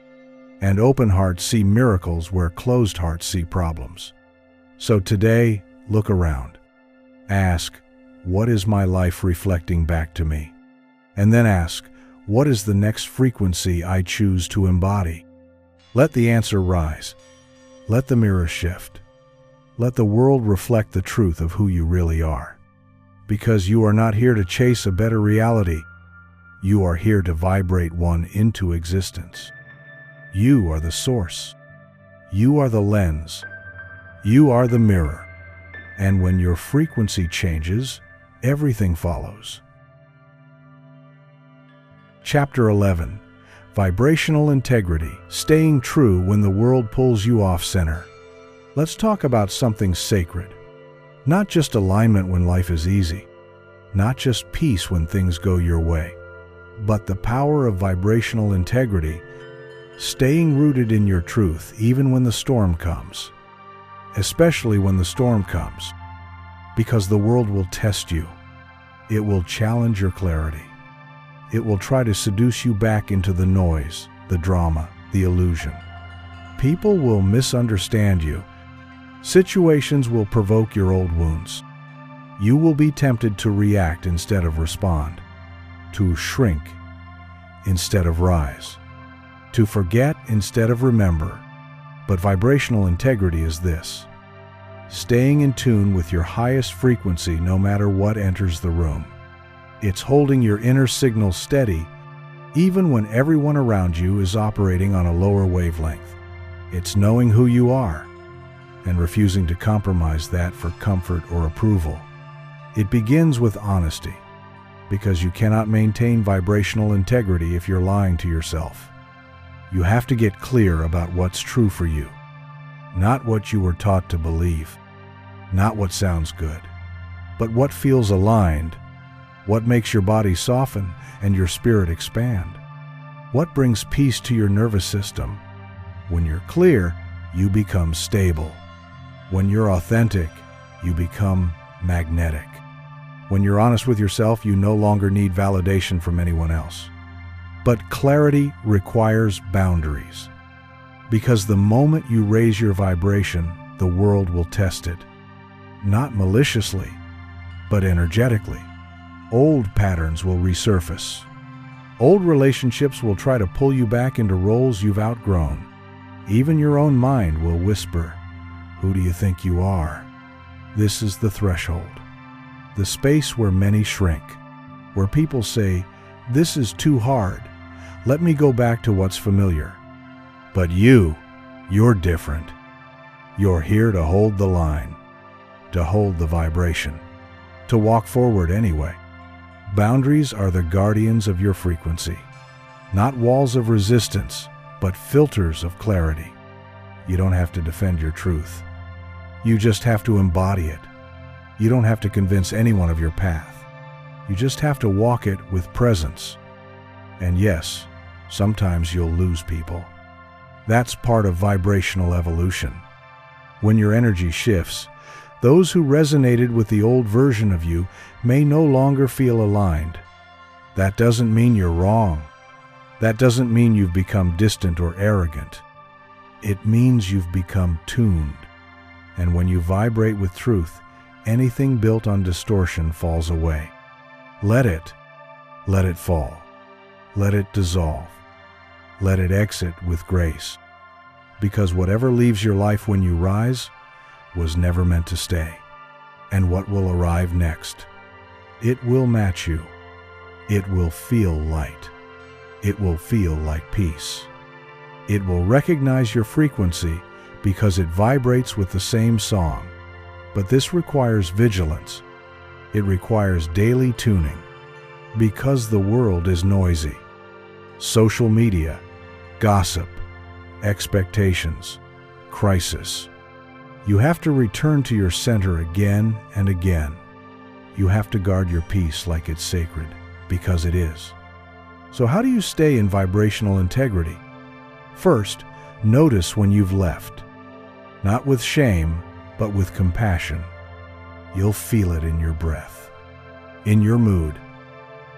And open hearts see miracles where closed hearts see problems. So today, look around. Ask, what is my life reflecting back to me? And then ask, what is the next frequency I choose to embody? Let the answer rise. Let the mirror shift. Let the world reflect the truth of who you really are. Because you are not here to chase a better reality. You are here to vibrate one into existence. You are the source. You are the lens. You are the mirror. And when your frequency changes, everything follows. Chapter 11. Vibrational Integrity, Staying True When the World Pulls You Off Center. Let's talk about something sacred. Not just alignment when life is easy. Not just peace when things go your way. But the power of vibrational integrity, staying rooted in your truth even when the storm comes, especially when the storm comes, because the world will test you. It will challenge your clarity. It will try to seduce you back into the noise, the drama, the illusion. People will misunderstand you. Situations will provoke your old wounds. You will be tempted to react instead of respond, to shrink instead of rise, to forget instead of remember. But vibrational integrity is this: staying in tune with your highest frequency no matter what enters the room. It's holding your inner signal steady even when everyone around you is operating on a lower wavelength. It's knowing who you are and refusing to compromise that for comfort or approval. It begins with honesty, because you cannot maintain vibrational integrity if you're lying to yourself. You have to get clear about what's true for you, not what you were taught to believe, not what sounds good, but what feels aligned, what makes your body soften and your spirit expand, what brings peace to your nervous system. When you're clear, you become stable. When you're authentic, you become magnetic. When you're honest with yourself, you no longer need validation from anyone else. But clarity requires boundaries, because the moment you raise your vibration, the world will test it. Not maliciously, but energetically. Old patterns will resurface. Old relationships will try to pull you back into roles you've outgrown. Even your own mind will whisper, "Who do you think you are?" This is the threshold, the space where many shrink, where people say, "This is too hard. Let me go back to what's familiar." But you're different. You're here to hold the line, to hold the vibration, to walk forward anyway. Boundaries are the guardians of your frequency, not walls of resistance, but filters of clarity. You don't have to defend your truth. You just have to embody it. You don't have to convince anyone of your path. You just have to walk it with presence. And yes, sometimes you'll lose people. That's part of vibrational evolution. When your energy shifts, those who resonated with the old version of you may no longer feel aligned. That doesn't mean you're wrong. That doesn't mean you've become distant or arrogant. It means you've become tuned. And when you vibrate with truth, anything built on distortion falls away. Let it fall. Let it dissolve. Let it exit with grace. Because whatever leaves your life when you rise was never meant to stay. And what will arrive next? It will match you. It will feel light. It will feel like peace. It will recognize your frequency because it vibrates with the same song. But this requires vigilance. It requires daily tuning, because the world is noisy. Social media, gossip, expectations, crisis. You have to return to your center again and again. You have to guard your peace like it's sacred, because it is. So how do you stay in vibrational integrity? First, notice when you've left. Not with shame, but with compassion. You'll feel it in your breath, in your mood,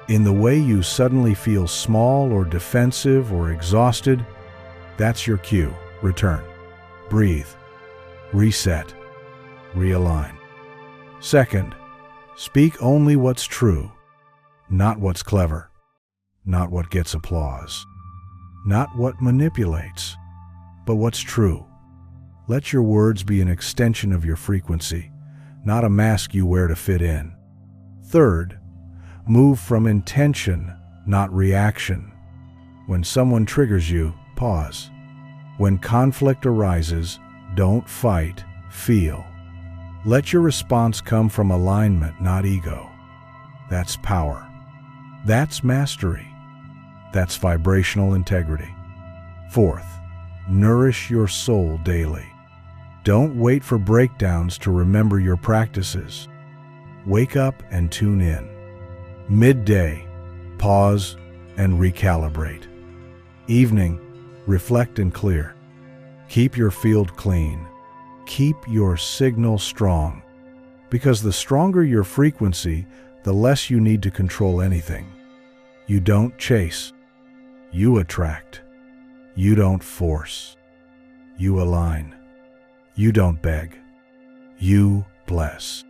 in the way you suddenly feel small or defensive or exhausted. That's your cue. Return. Breathe. Reset. Realign. Second, speak only what's true, not what's clever, not what gets applause, not what manipulates, but what's true. Let your words be an extension of your frequency, not a mask you wear to fit in. Third, move from intention, not reaction. When someone triggers you, pause. When conflict arises, don't fight, feel. Let your response come from alignment, not ego. That's power. That's mastery. That's vibrational integrity. Fourth, nourish your soul daily. Don't wait for breakdowns to remember your practices. Wake up and tune in. Midday, pause and recalibrate. Evening, reflect and clear. Keep your field clean. Keep your signal strong. Because the stronger your frequency, the less you need to control anything. You don't chase. You attract. You don't force. You align. You don't beg. You bless.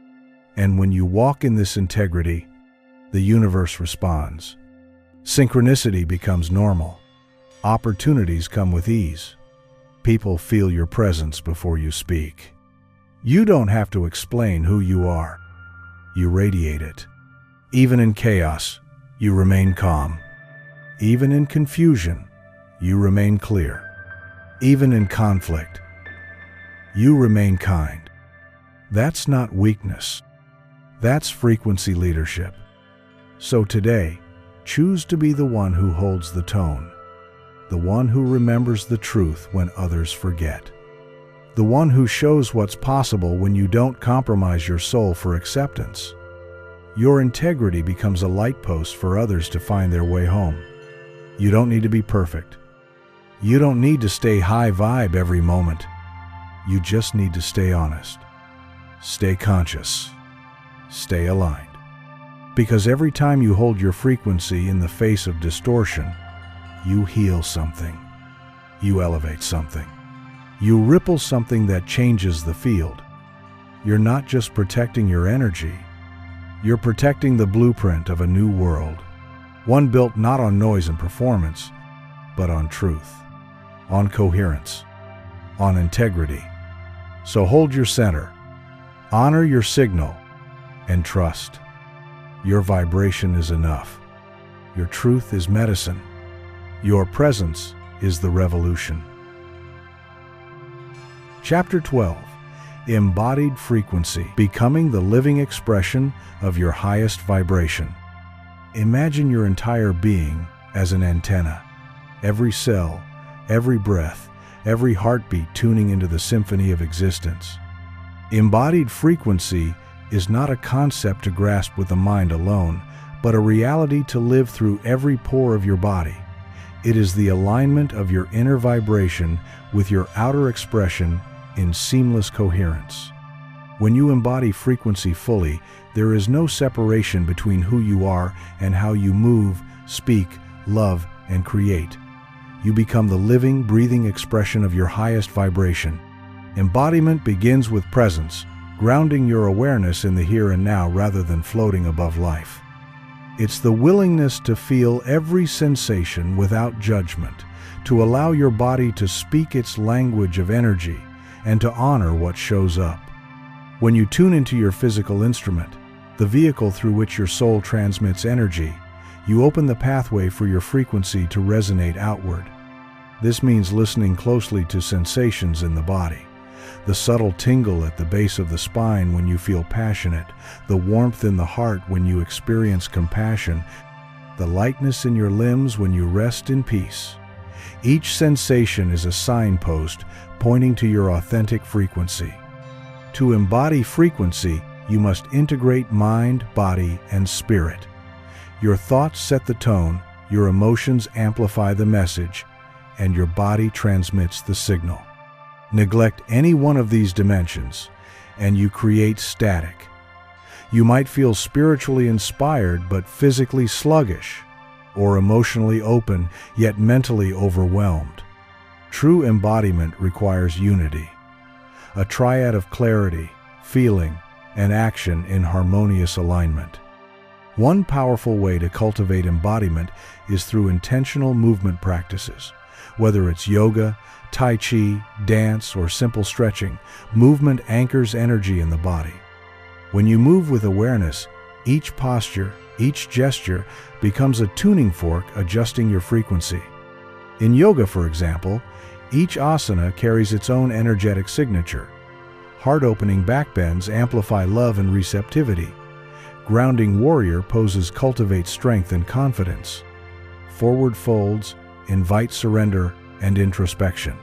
And when you walk in this integrity, the universe responds. Synchronicity becomes normal. Opportunities come with ease. People feel your presence before you speak. You don't have to explain who you are. You radiate it. Even in chaos, you remain calm. Even in confusion, you remain clear. Even in conflict, you remain kind. That's not weakness. That's frequency leadership. So today, choose to be the one who holds the tone, the one who remembers the truth when others forget, the one who shows what's possible when you don't compromise your soul for acceptance. Your integrity becomes a light post for others to find their way home. You don't need to be perfect. You don't need to stay high vibe every moment. You just need to stay honest. Stay conscious. Stay aligned. Because every time you hold your frequency in the face of distortion, you heal something. You elevate something. You ripple something that changes the field. You're not just protecting your energy. You're protecting the blueprint of a new world. One built not on noise and performance, but on truth, on coherence, on integrity. So hold your center, honor your signal, and trust. Your vibration is enough. Your truth is medicine. Your presence is the revolution. Chapter 12. Embodied frequency, becoming the living expression of your highest vibration. Imagine your entire being as an antenna. Every cell, every breath, every heartbeat tuning into the symphony of existence. Embodied frequency is not a concept to grasp with the mind alone, but a reality to live through every pore of your body. It is the alignment of your inner vibration with your outer expression in seamless coherence. When you embody frequency fully, there is no separation between who you are and how you move, speak, love, and create. You become the living, breathing expression of your highest vibration. Embodiment begins with presence, grounding your awareness in the here and now rather than floating above life. It's the willingness to feel every sensation without judgment, to allow your body to speak its language of energy, and to honor what shows up. When you tune into your physical instrument, the vehicle through which your soul transmits energy, you open the pathway for your frequency to resonate outward. This means listening closely to sensations in the body. The subtle tingle at the base of the spine when you feel passionate, the warmth in the heart when you experience compassion, the lightness in your limbs when you rest in peace. Each sensation is a signpost pointing to your authentic frequency. To embody frequency, you must integrate mind, body, and spirit. Your thoughts set the tone, your emotions amplify the message, and your body transmits the signal. Neglect any one of these dimensions, and you create static. You might feel spiritually inspired but physically sluggish, or emotionally open yet mentally overwhelmed. True embodiment requires unity, a triad of clarity, feeling, and action in harmonious alignment. One powerful way to cultivate embodiment is through intentional movement practices. Whether it's yoga, tai chi, dance, or simple stretching, movement anchors energy in the body. When you move with awareness, each posture, each gesture becomes a tuning fork adjusting your frequency. In yoga, for example, each asana carries its own energetic signature. Heart-opening backbends amplify love and receptivity. Grounding warrior poses cultivate strength and confidence. Forward folds invite surrender and introspection.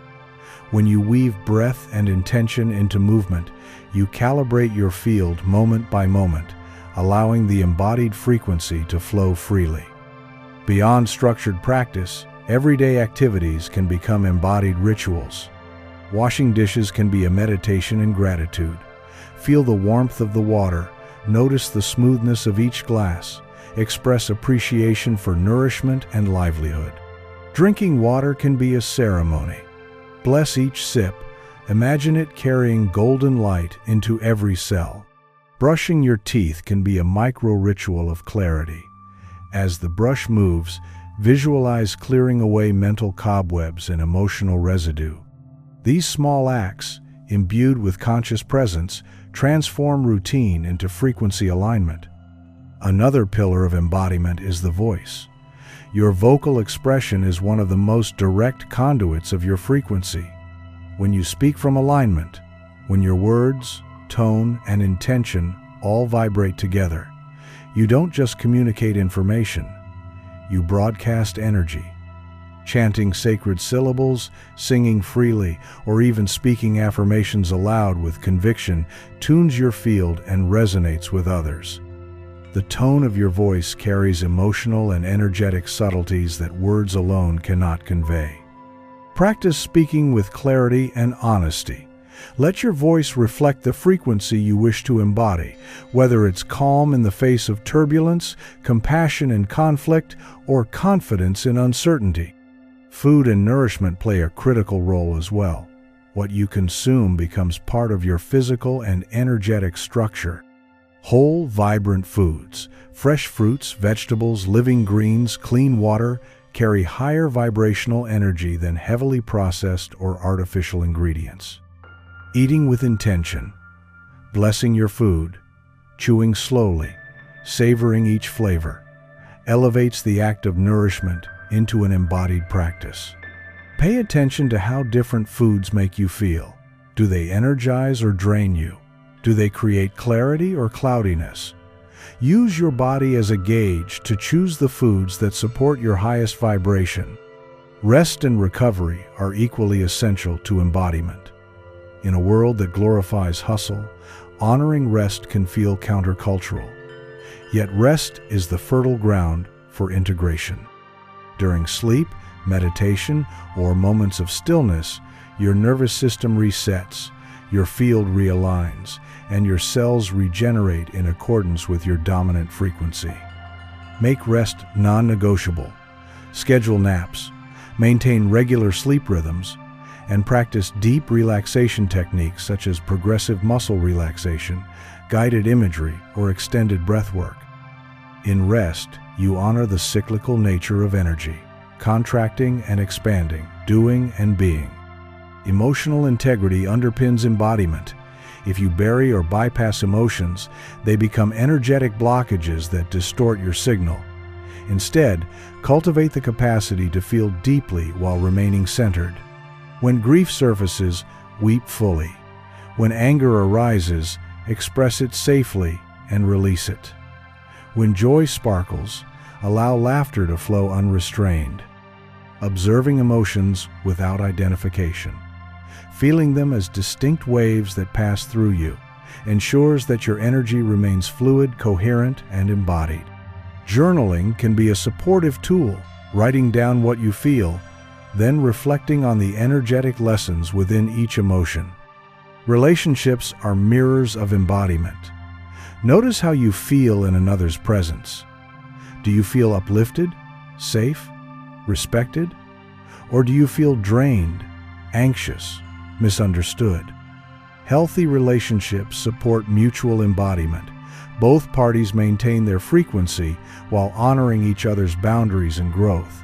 When you weave breath and intention into movement, you calibrate your field moment by moment, allowing the embodied frequency to flow freely. Beyond structured practice, everyday activities can become embodied rituals. Washing dishes can be a meditation in gratitude. Feel the warmth of the water, notice the smoothness of each glass, express appreciation for nourishment and livelihood. Drinking water can be a ceremony. Bless each sip, imagine it carrying golden light into every cell. Brushing your teeth can be a micro-ritual of clarity. As the brush moves, visualize clearing away mental cobwebs and emotional residue. These small acts, imbued with conscious presence, transform routine into frequency alignment. Another pillar of embodiment is the voice. Your vocal expression is one of the most direct conduits of your frequency. When you speak from alignment, when your words, tone, and intention all vibrate together, you don't just communicate information, you broadcast energy. Chanting sacred syllables, singing freely, or even speaking affirmations aloud with conviction tunes your field and resonates with others. The tone of your voice carries emotional and energetic subtleties that words alone cannot convey. Practice speaking with clarity and honesty. Let your voice reflect the frequency you wish to embody, whether it's calm in the face of turbulence, compassion in conflict, or confidence in uncertainty. Food and nourishment play a critical role as well. What you consume becomes part of your physical and energetic structure. Whole, vibrant foods, fresh fruits, vegetables, living greens, clean water, carry higher vibrational energy than heavily processed or artificial ingredients. Eating with intention, blessing your food, chewing slowly, savoring each flavor, elevates the act of nourishment into an embodied practice. Pay attention to how different foods make you feel. Do they energize or drain you? Do they create clarity or cloudiness? Use your body as a gauge to choose the foods that support your highest vibration. Rest and recovery are equally essential to embodiment. In a world that glorifies hustle, honoring rest can feel countercultural. Yet rest is the fertile ground for integration. During sleep, meditation, or moments of stillness, your nervous system resets, your field realigns, and your cells regenerate in accordance with your dominant frequency. Make rest non-negotiable. Schedule naps, maintain regular sleep rhythms, and practice deep relaxation techniques such as progressive muscle relaxation, guided imagery, or extended breath work. In rest, you honor the cyclical nature of energy, contracting and expanding, doing and being. Emotional integrity underpins embodiment. If you bury or bypass emotions, they become energetic blockages that distort your signal. Instead, cultivate the capacity to feel deeply while remaining centered. When grief surfaces, weep fully. When anger arises, express it safely and release it. When joy sparkles, allow laughter to flow unrestrained. Observing emotions without identification, feeling them as distinct waves that pass through you, ensures that your energy remains fluid, coherent, and embodied. Journaling can be a supportive tool, writing down what you feel, then reflecting on the energetic lessons within each emotion. Relationships are mirrors of embodiment. Notice how you feel in another's presence. Do you feel uplifted, safe, respected? Or do you feel drained, anxious, misunderstood? Healthy relationships support mutual embodiment. Both parties maintain their frequency while honoring each other's boundaries and growth.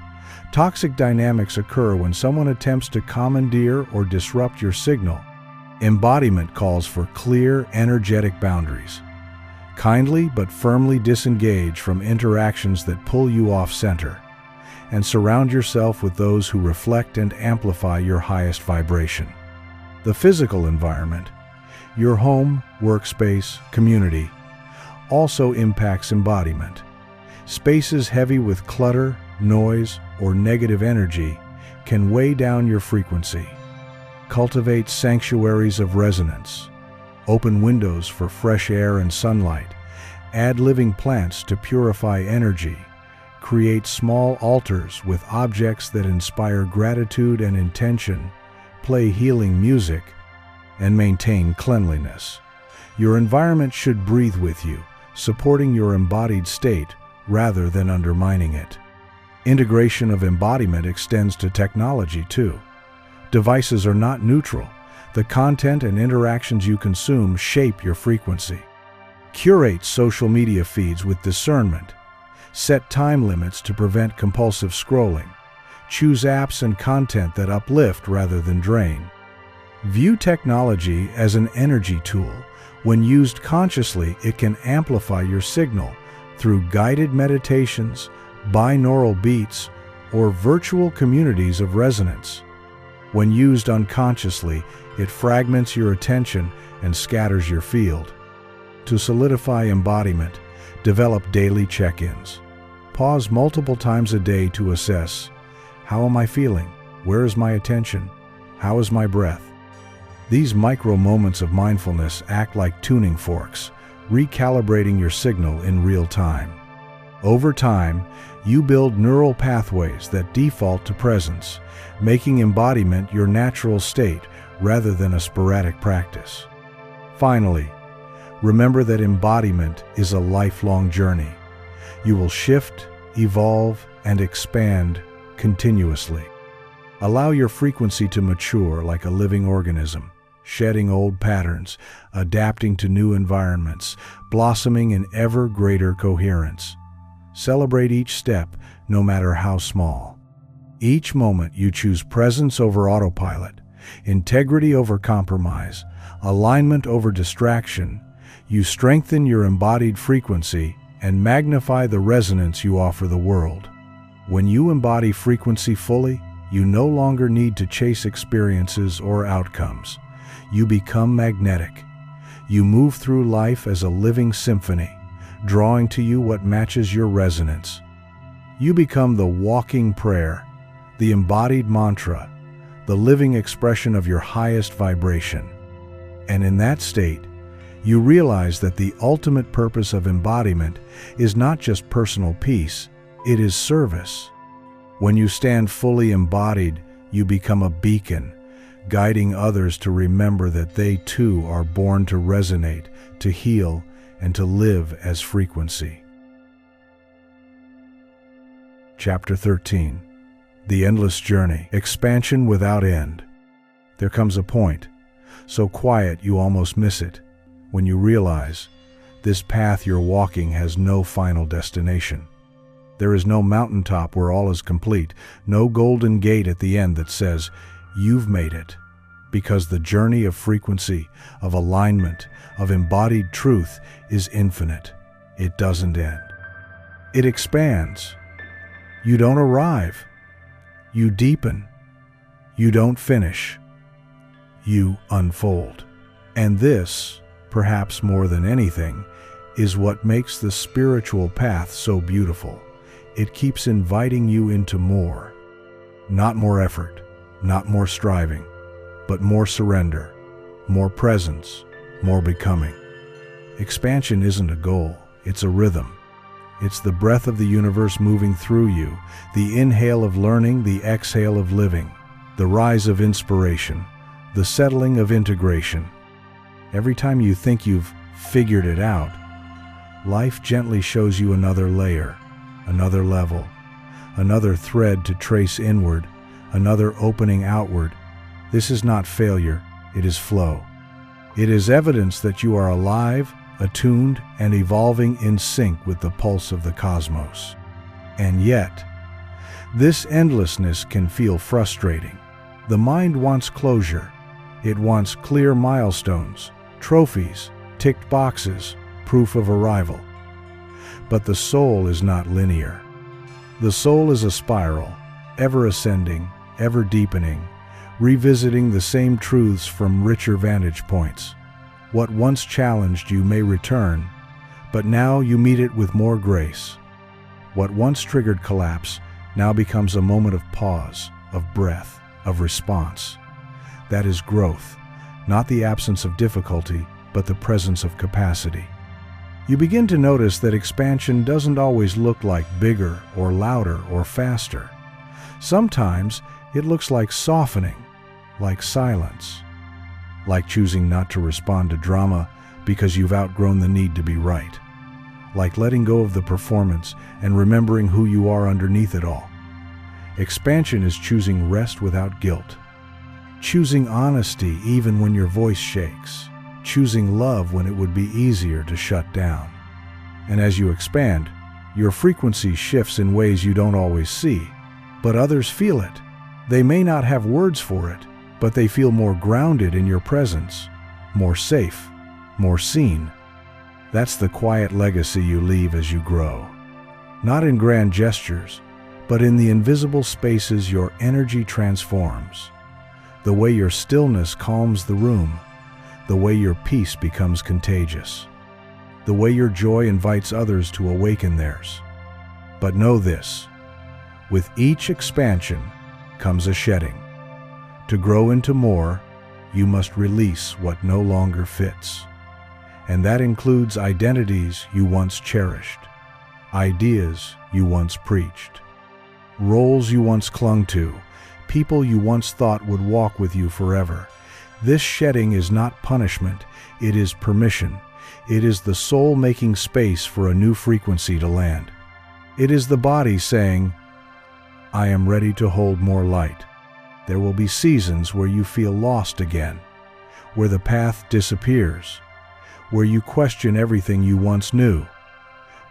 Toxic dynamics occur when someone attempts to commandeer or disrupt your signal. Embodiment calls for clear, energetic boundaries. Kindly but firmly disengage from interactions that pull you off center, and surround yourself with those who reflect and amplify your highest vibration. The physical environment, your home, workspace, community, also impacts embodiment. Spaces heavy with clutter, noise, or negative energy can weigh down your frequency. Cultivate sanctuaries of resonance. Open windows for fresh air and sunlight. Add living plants to purify energy. create small altars with objects that inspire gratitude and intention, play healing music, and maintain cleanliness. Your environment should breathe with you, supporting your embodied state rather than undermining it. Integration of embodiment extends to technology too. Devices are not neutral. The content and interactions you consume shape your frequency. Curate social media feeds with discernment. Set time limits to prevent compulsive scrolling. Choose apps and content that uplift rather than drain. View technology as an energy tool. When used consciously, it can amplify your signal through guided meditations, binaural beats, or virtual communities of resonance. When used unconsciously, it fragments your attention and scatters your field. To solidify embodiment, develop daily check-ins. Pause multiple times a day to assess, how am I feeling? Where is my attention? How is my breath? These micro moments of mindfulness act like tuning forks, recalibrating your signal in real time. Over time, you build neural pathways that default to presence, making embodiment your natural state rather than a sporadic practice. Finally, remember that embodiment is a lifelong journey. You will shift, evolve, and expand continuously. Allow your frequency to mature like a living organism, shedding old patterns, adapting to new environments, blossoming in ever greater coherence. Celebrate each step, no matter how small. Each moment you choose presence over autopilot, integrity over compromise, alignment over distraction. You strengthen your embodied frequency and magnify the resonance you offer the world. When you embody frequency fully, you no longer need to chase experiences or outcomes. You become magnetic. You move through life as a living symphony, drawing to you what matches your resonance. You become the walking prayer, the embodied mantra, the living expression of your highest vibration. And in that state, you realize that the ultimate purpose of embodiment is not just personal peace, it is service. When you stand fully embodied, you become a beacon, guiding others to remember that they too are born to resonate, to heal, and to live as frequency. Chapter 13. The Endless Journey. Expansion without end. There comes a point, so quiet you almost miss it, when you realize this path you're walking has no final destination. There is no mountaintop where all is complete, no golden gate at the end that says, you've made it. Because the journey of frequency, of alignment, of embodied truth is infinite. It doesn't end. It expands. You don't arrive. You deepen. You don't finish. You unfold. And this, perhaps more than anything, is what makes the spiritual path so beautiful. It keeps inviting you into more. Not more effort, not more striving, but more surrender, more presence, more becoming. Expansion isn't a goal, it's a rhythm. It's the breath of the universe moving through you, the inhale of learning, the exhale of living, the rise of inspiration, the settling of integration. Every time you think you've figured it out, life gently shows you another layer, another level, another thread to trace inward, another opening outward. This is not failure, it is flow. It is evidence that you are alive, attuned, and evolving in sync with the pulse of the cosmos. And yet, this endlessness can feel frustrating. The mind wants closure. It wants clear milestones, trophies, ticked boxes, proof of arrival. But the soul is not linear. The soul is a spiral, ever ascending, ever deepening, revisiting the same truths from richer vantage points. What once challenged you may return, but now you meet it with more grace. What once triggered collapse now becomes a moment of pause, of breath, of response. That is growth, not the absence of difficulty, but the presence of capacity. You begin to notice that expansion doesn't always look like bigger or louder or faster. Sometimes it looks like softening, like silence, like choosing not to respond to drama because you've outgrown the need to be right, like letting go of the performance and remembering who you are underneath it all. Expansion is choosing rest without guilt, choosing honesty even when your voice shakes, choosing love when it would be easier to shut down. And as you expand, your frequency shifts in ways you don't always see, but others feel it. They may not have words for it, but they feel more grounded in your presence, more safe, more seen. That's the quiet legacy you leave as you grow. Not in grand gestures, but in the invisible spaces your energy transforms. The way your stillness calms the room, the way your peace becomes contagious, the way your joy invites others to awaken theirs. But know this, with each expansion comes a shedding. To grow into more, you must release what no longer fits. And that includes identities you once cherished, ideas you once preached, roles you once clung to, people you once thought would walk with you forever. This shedding is not punishment, it is permission. It is the soul making space for a new frequency to land. It is the body saying, I am ready to hold more light. There will be seasons where you feel lost again, where the path disappears, where you question everything you once knew.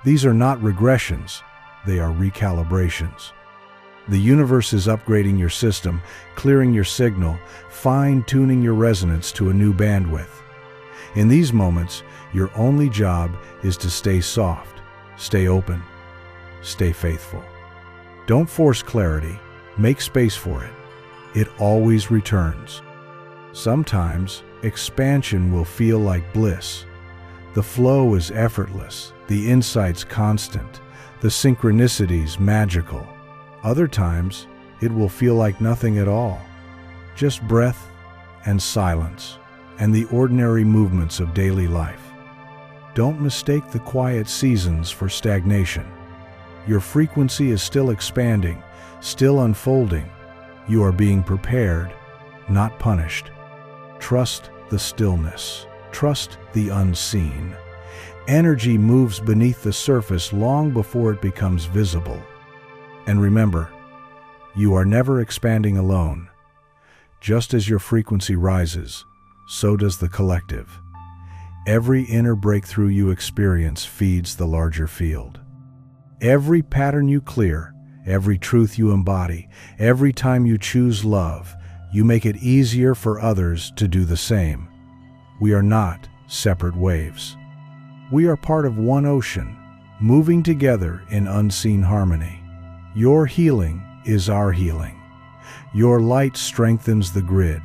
These are not regressions, they are recalibrations. The universe is upgrading your system, clearing your signal, fine-tuning your resonance to a new bandwidth. In these moments, your only job is to stay soft, stay open, stay faithful. Don't force clarity, make space for it. It always returns. Sometimes, expansion will feel like bliss. The flow is effortless, the insight's constant, the synchronicities magical. Other times, it will feel like nothing at all. Just breath and silence and the ordinary movements of daily life. Don't mistake the quiet seasons for stagnation. Your frequency is still expanding, still unfolding. You are being prepared, not punished. Trust the stillness. Trust the unseen. Energy moves beneath the surface long before it becomes visible. And remember, you are never expanding alone. Just as your frequency rises, so does the collective. Every inner breakthrough you experience feeds the larger field. Every pattern you clear, every truth you embody, every time you choose love, you make it easier for others to do the same. We are not separate waves. We are part of one ocean, moving together in unseen harmony. Your healing is our healing. Your light strengthens the grid.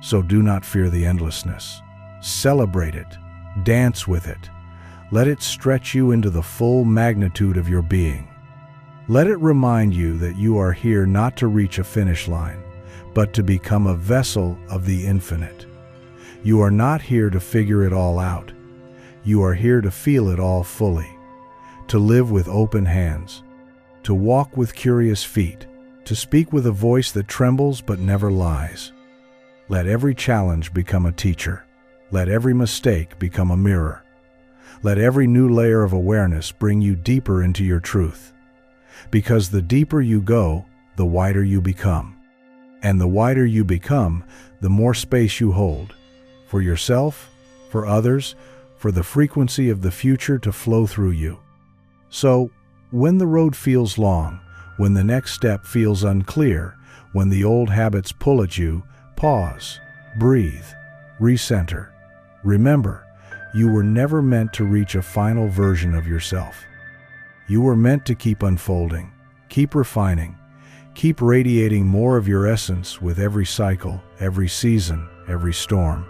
So do not fear the endlessness. Celebrate it. Dance with it. Let it stretch you into the full magnitude of your being. Let it remind you that you are here not to reach a finish line, but to become a vessel of the infinite. You are not here to figure it all out. You are here to feel it all fully, to live with open hands, to walk with curious feet, to speak with a voice that trembles but never lies. Let every challenge become a teacher. Let every mistake become a mirror. Let every new layer of awareness bring you deeper into your truth. Because the deeper you go, the wider you become. And the wider you become, the more space you hold. For yourself, for others, for the frequency of the future to flow through you. So, when the road feels long, when the next step feels unclear, when the old habits pull at you, pause, breathe, recenter. Remember, you were never meant to reach a final version of yourself. You were meant to keep unfolding, keep refining, keep radiating more of your essence with every cycle, every season, every storm.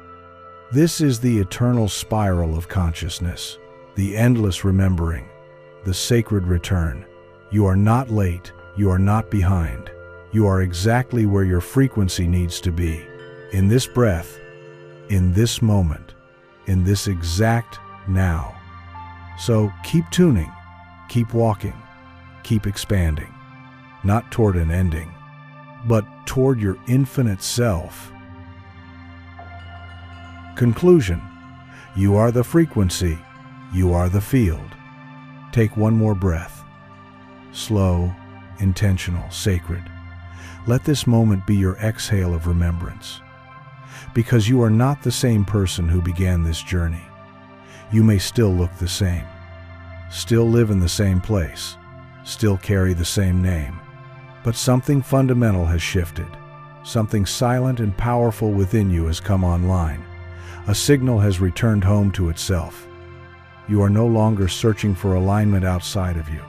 This is the eternal spiral of consciousness, the endless remembering, the sacred return. You are not late, you are not behind. You are exactly where your frequency needs to be. In this breath, in this moment, in this exact now. So keep tuning, keep walking, keep expanding, not toward an ending, but toward your infinite self. Conclusion: you are the frequency, you are the field. Take one more breath. Slow, intentional, sacred. Let this moment be your exhale of remembrance. Because you are not the same person who began this journey. You may still look the same, still live in the same place, still carry the same name, but something fundamental has shifted. Something silent and powerful within you has come online. A signal has returned home to itself. You are no longer searching for alignment outside of you.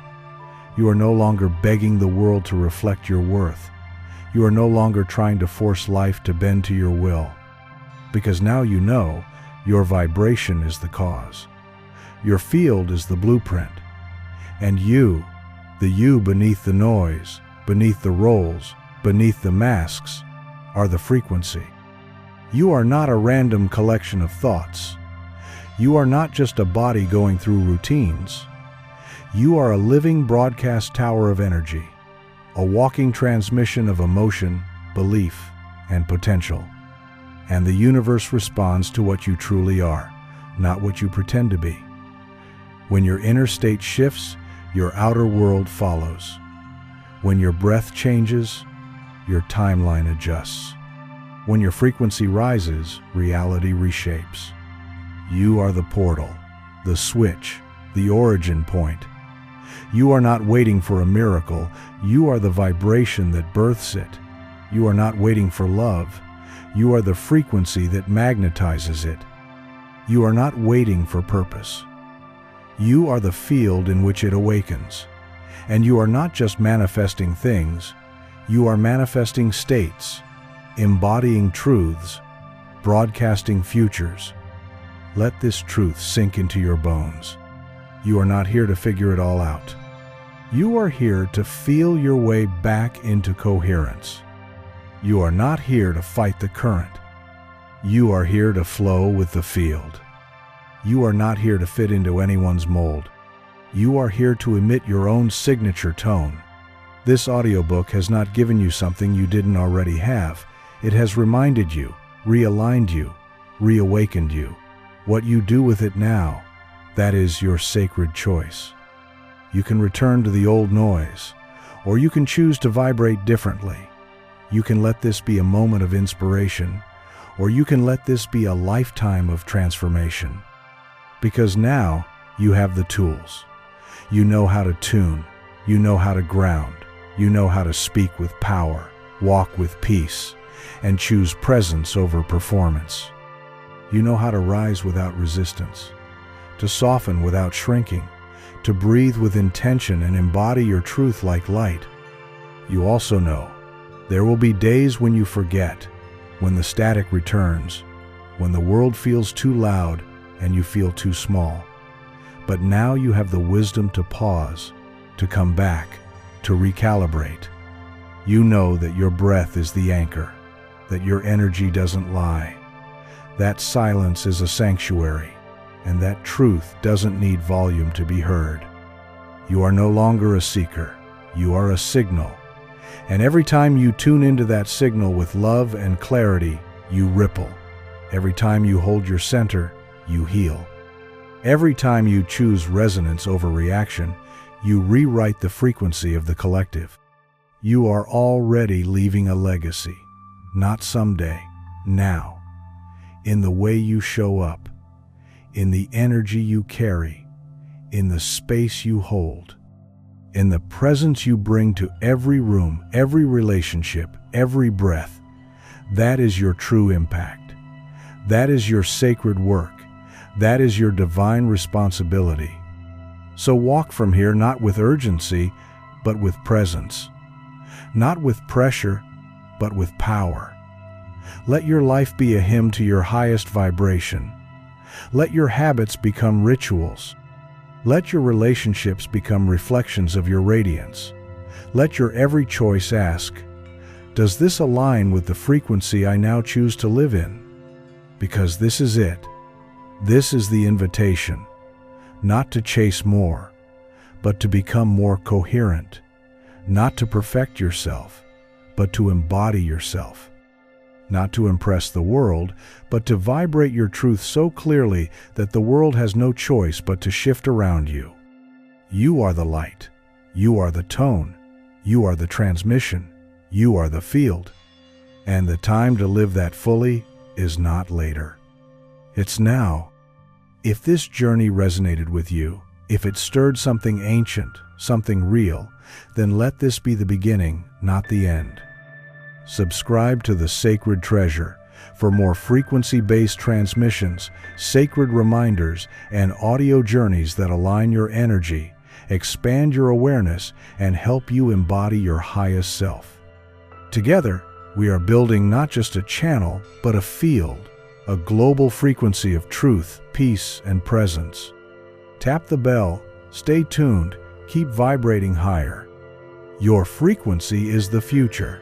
You are no longer begging the world to reflect your worth. You are no longer trying to force life to bend to your will. Because now you know your vibration is the cause. Your field is the blueprint. And you, the you beneath the noise, beneath the roles, beneath the masks, are the frequency. You are not a random collection of thoughts. You are not just a body going through routines. You are a living broadcast tower of energy, a walking transmission of emotion, belief, and potential. And the universe responds to what you truly are, not what you pretend to be. When your inner state shifts, your outer world follows. When your breath changes, your timeline adjusts. When your frequency rises, reality reshapes. You are the portal, the switch, the origin point. You are not waiting for a miracle. You are the vibration that births it. You are not waiting for love. You are the frequency that magnetizes it. You are not waiting for purpose. You are the field in which it awakens. And you are not just manifesting things. You are manifesting states, embodying truths, broadcasting futures. Let this truth sink into your bones. You are not here to figure it all out. You are here to feel your way back into coherence. You are not here to fight the current. You are here to flow with the field. You are not here to fit into anyone's mold. You are here to emit your own signature tone. This audiobook has not given you something you didn't already have. It has reminded you, realigned you, reawakened you. What you do with it now, that is your sacred choice. You can return to the old noise, or you can choose to vibrate differently. You can let this be a moment of inspiration, or you can let this be a lifetime of transformation. Because now you have the tools. You know how to tune, you know how to ground, you know how to speak with power, walk with peace, and choose presence over performance. You know how to rise without resistance, to soften without shrinking, to breathe with intention and embody your truth like light. You also know there will be days when you forget, when the static returns, when the world feels too loud and you feel too small. But now you have the wisdom to pause, to come back, to recalibrate. You know that your breath is the anchor, that your energy doesn't lie, that silence is a sanctuary, and that truth doesn't need volume to be heard. You are no longer a seeker, you are a signal. And every time you tune into that signal with love and clarity, you ripple. Every time you hold your center, you heal. Every time you choose resonance over reaction, you rewrite the frequency of the collective. You are already leaving a legacy, not someday, now. In the way you show up, in the energy you carry, in the space you hold, in the presence you bring to every room, every relationship, every breath. That is your true impact. That is your sacred work. That is your divine responsibility. So walk from here not with urgency, but with presence. Not with pressure, but with power. Let your life be a hymn to your highest vibration. Let your habits become rituals. Let your relationships become reflections of your radiance. Let your every choice ask, does this align with the frequency I now choose to live in? Because this is it. This is the invitation. not to chase more, but to become more coherent, not to perfect yourself, but to embody yourself, not to impress the world, but to vibrate your truth so clearly that the world has no choice but to shift around you. You are the light. You are the tone. You are the transmission. You are the field. And the time to live that fully is not later. It's now. If this journey resonated with you, if it stirred something ancient, something real, then let this be the beginning, not the end. Subscribe to the Sacred Treasure for more frequency-based transmissions, sacred reminders, and audio journeys that align your energy, expand your awareness, and help you embody your highest self. Together, we are building not just a channel, but a field, a global frequency of truth, peace, and presence. Tap the bell, stay tuned, keep vibrating higher. Your frequency is the future.